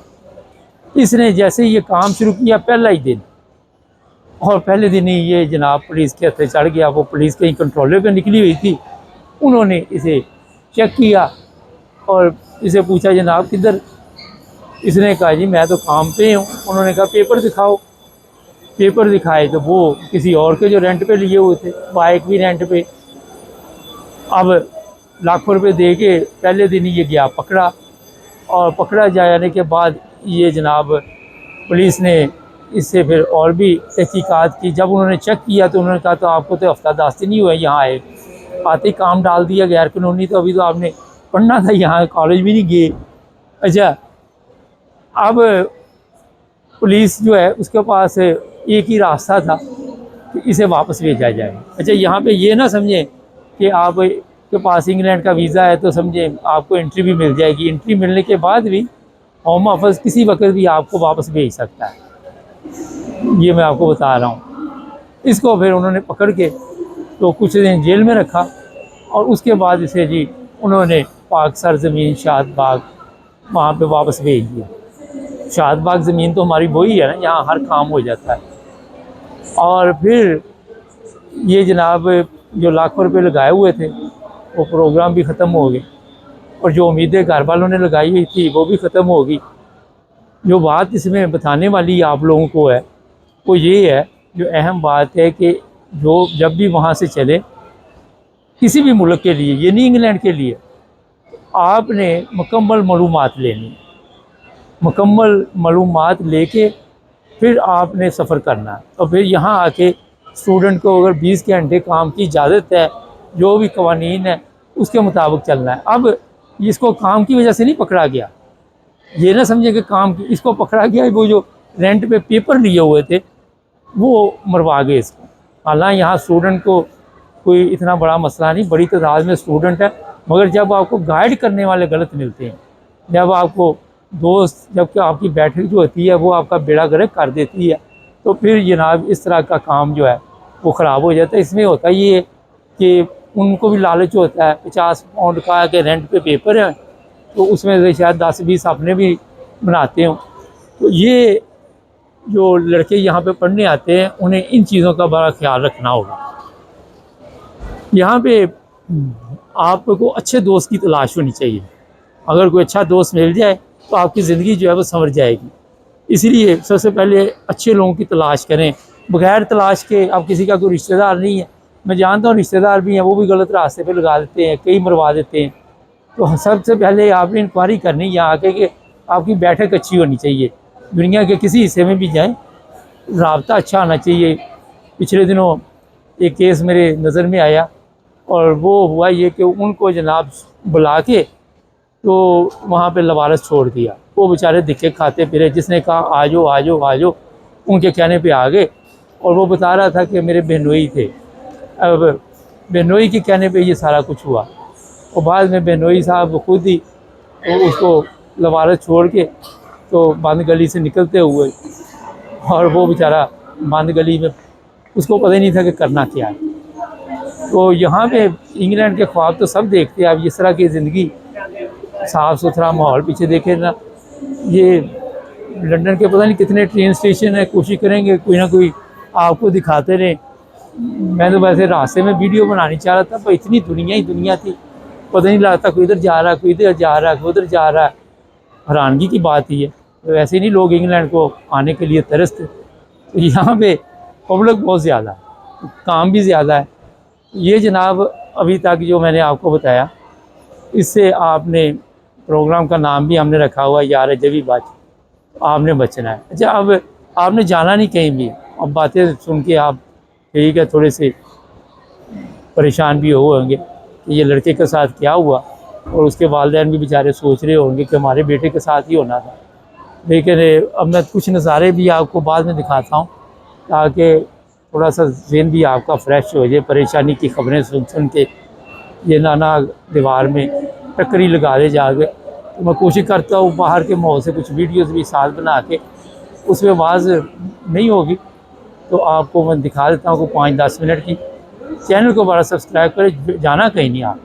इसने जैसे ही ये काम शुरू किया पहला ही दिन, और पहले दिन ही ये जनाब पुलिस के हत्थे चढ़ गया। वो पुलिस कहीं कंट्रोलर पे निकली हुई थी, उन्होंने इसे चेक किया और इसे पूछा जनाब किधर? इसने कहा जी मैं तो काम पे हूँ। उन्होंने कहा पेपर दिखाओ। पेपर दिखाए तो वो किसी और के जो रेंट पे लिए हुए थे, बाइक भी रेंट पे। अब लाखों रुपए दे के पहले दिन ही ये गया पकड़ा, और पकड़ा जाने के बाद ये जनाब पुलिस ने इससे फिर और भी तहकीकात की। जब उन्होंने चेक किया तो उन्होंने कहा तो आपको तो हफ्ता 10 दिन ही हुआ यहाँ आए, आते ही काम डाल दिया गैर कानूनी, तो अभी तो आपने पढ़ना था, यहाँ कॉलेज भी नहीं गए। अच्छा, अब पुलिस जो है उसके पास एक ही रास्ता था कि इसे वापस भेजा जाए। अच्छा, यहाँ पे ये ना समझें कि आप के पास इंग्लैंड का वीज़ा है तो समझें आपको एंट्री भी मिल जाएगी। एंट्री मिलने के बाद भी होम ऑफिस किसी वक्त भी आपको वापस भेज सकता है, ये मैं आपको बता रहा हूँ। इसको फिर उन्होंने पकड़ के तो कुछ दिन जेल में रखा, और उसके बाद इसे जी उन्होंने पाक सरजमीन शादबाग वहाँ पे वापस भेज दिया। शादबाग ज़मीन तो हमारी वही है ना, यहाँ हर काम हो जाता है। और फिर ये जनाब जो लाखों रुपए लगाए हुए थे वो प्रोग्राम भी ख़त्म हो गए, और जो उम्मीदें घर वालों ने लगाई हुई थी वो भी ख़त्म हो गई। जो बात इसमें बताने वाली आप लोगों को है वो ये है, जो अहम बात है कि जो जब भी वहाँ से चले किसी भी मुल्क के लिए, ये नहीं इंग्लैंड के लिए, आपने मुकम्मल मालूमात लेनी, मुकम्मल मालूमात लेके फिर आपने सफ़र करना है। और फिर यहाँ आके स्टूडेंट को अगर 20 घंटे काम की इजाज़त है, जो भी कवानीन है उसके मुताबिक चलना है। अब इसको काम की वजह से नहीं पकड़ा गया, ये ना समझे कि काम की, इसको पकड़ा गया वो जो रेंट पे पेपर लिए हुए थे वो मरवा गए इसको। हालांकि यहाँ स्टूडेंट को कोई इतना बड़ा मसला नहीं, बड़ी तादाद में स्टूडेंट है, मगर जब आपको गाइड करने वाले गलत मिलते हैं, जब आपको दोस्त, जबकि आपकी बैठक जो होती है वो आपका बेड़ा गर्क कर देती है, तो फिर जनाब इस तरह का काम जो है वो ख़राब हो जाता है। इसमें होता ये कि उनको भी लालच होता है, 50 पाउंड का के रेंट पे पेपर है तो उसमें से शायद 10-20 अपने भी बनाते हों। तो ये जो लड़के यहाँ पे पढ़ने आते हैं उन्हें इन चीज़ों का बड़ा ख्याल रखना होगा। यहाँ पे आपको अच्छे दोस्त की तलाश होनी चाहिए। अगर कोई अच्छा दोस्त मिल जाए तो आपकी ज़िंदगी जो है वो संवर जाएगी। इसलिए सबसे पहले अच्छे लोगों की तलाश करें, बगैर तलाश के। अब किसी का कोई रिश्तेदार नहीं है, मैं जानता हूँ रिश्तेदार भी हैं, वो भी गलत रास्ते पे लगा देते हैं, कई मरवा देते हैं। तो सबसे पहले आपने इंक्वायरी करनी यहाँ आके कि आपकी बैठक अच्छी होनी चाहिए। दुनिया के किसी हिस्से में भी जाएँ, राब्ता अच्छा होना चाहिए। पिछले दिनों एक केस मेरे नज़र में आया, और वो हुआ ये कि उनको जनाब बुला के तो वहाँ पे लवारस छोड़ दिया। वो बेचारे दिखे खाते फिरे, जिसने कहा आ जाओ आ जाओ आ जाओ, उनके कहने पे आ गए। और वो बता रहा था कि मेरे बहनोई थे। अब बहनोई के कहने पे ये सारा कुछ हुआ। और बाद में बहनोई साहब खुद ही उसको लवारस छोड़ के तो बंद गली से निकलते हुए, और वो बेचारा बंद गली में उसको पता ही नहीं था कि करना क्या है। तो यहाँ पे इंग्लैंड के ख्वाब तो सब देखते हैं। आप इस तरह की ज़िंदगी, साफ़ सुथरा माहौल, पीछे देखें ना, ये लंदन के पता नहीं कितने ट्रेन स्टेशन है, कोशिश करेंगे कोई ना कोई आपको दिखाते रहें। मैं तो वैसे रास्ते में वीडियो बनानी चाह रहा था, पर इतनी दुनिया ही दुनिया थी, पता नहीं लगता कोई इधर जा रहा है, कोई इधर जा रहा है, कोई उधर जा रहा है। हैरानगी की बात ही है। तो वैसे नहीं लोग इंग्लैंड को आने के लिए तरसते। तो यहाँ पे पब्लिक बहुत ज़्यादा है, काम भी ज़्यादा है। ये जनाब अभी तक जो मैंने आपको बताया, इससे आपने प्रोग्राम का नाम भी हमने रखा हुआ है यार जबी बच, आपने बचना है। अच्छा, अब आपने जाना नहीं कहीं भी। अब बातें सुन के आप ठीक है थोड़े से परेशान भी होंगे कि ये लड़के के साथ क्या हुआ, और उसके वालिदैन भी बेचारे सोच रहे होंगे कि हमारे बेटे के साथ ही होना था। लेकिन अब मैं कुछ नज़ारे भी आपको बाद में दिखाता हूँ, ताकि थोड़ा सा ज़हन भी आपका फ्रेश हो जाए। परेशानी की खबरें सुन सुन के ये नाना दीवार में टक्करी लगा दे जाके। तो मैं कोशिश करता हूँ बाहर के माहौल से कुछ वीडियोस भी साथ बना के, उसमें आवाज़ नहीं होगी तो आपको मैं दिखा देता हूँ 5-10 मिनट की। चैनल को बड़ा सब्सक्राइब करें, जाना कहीं नहीं आप।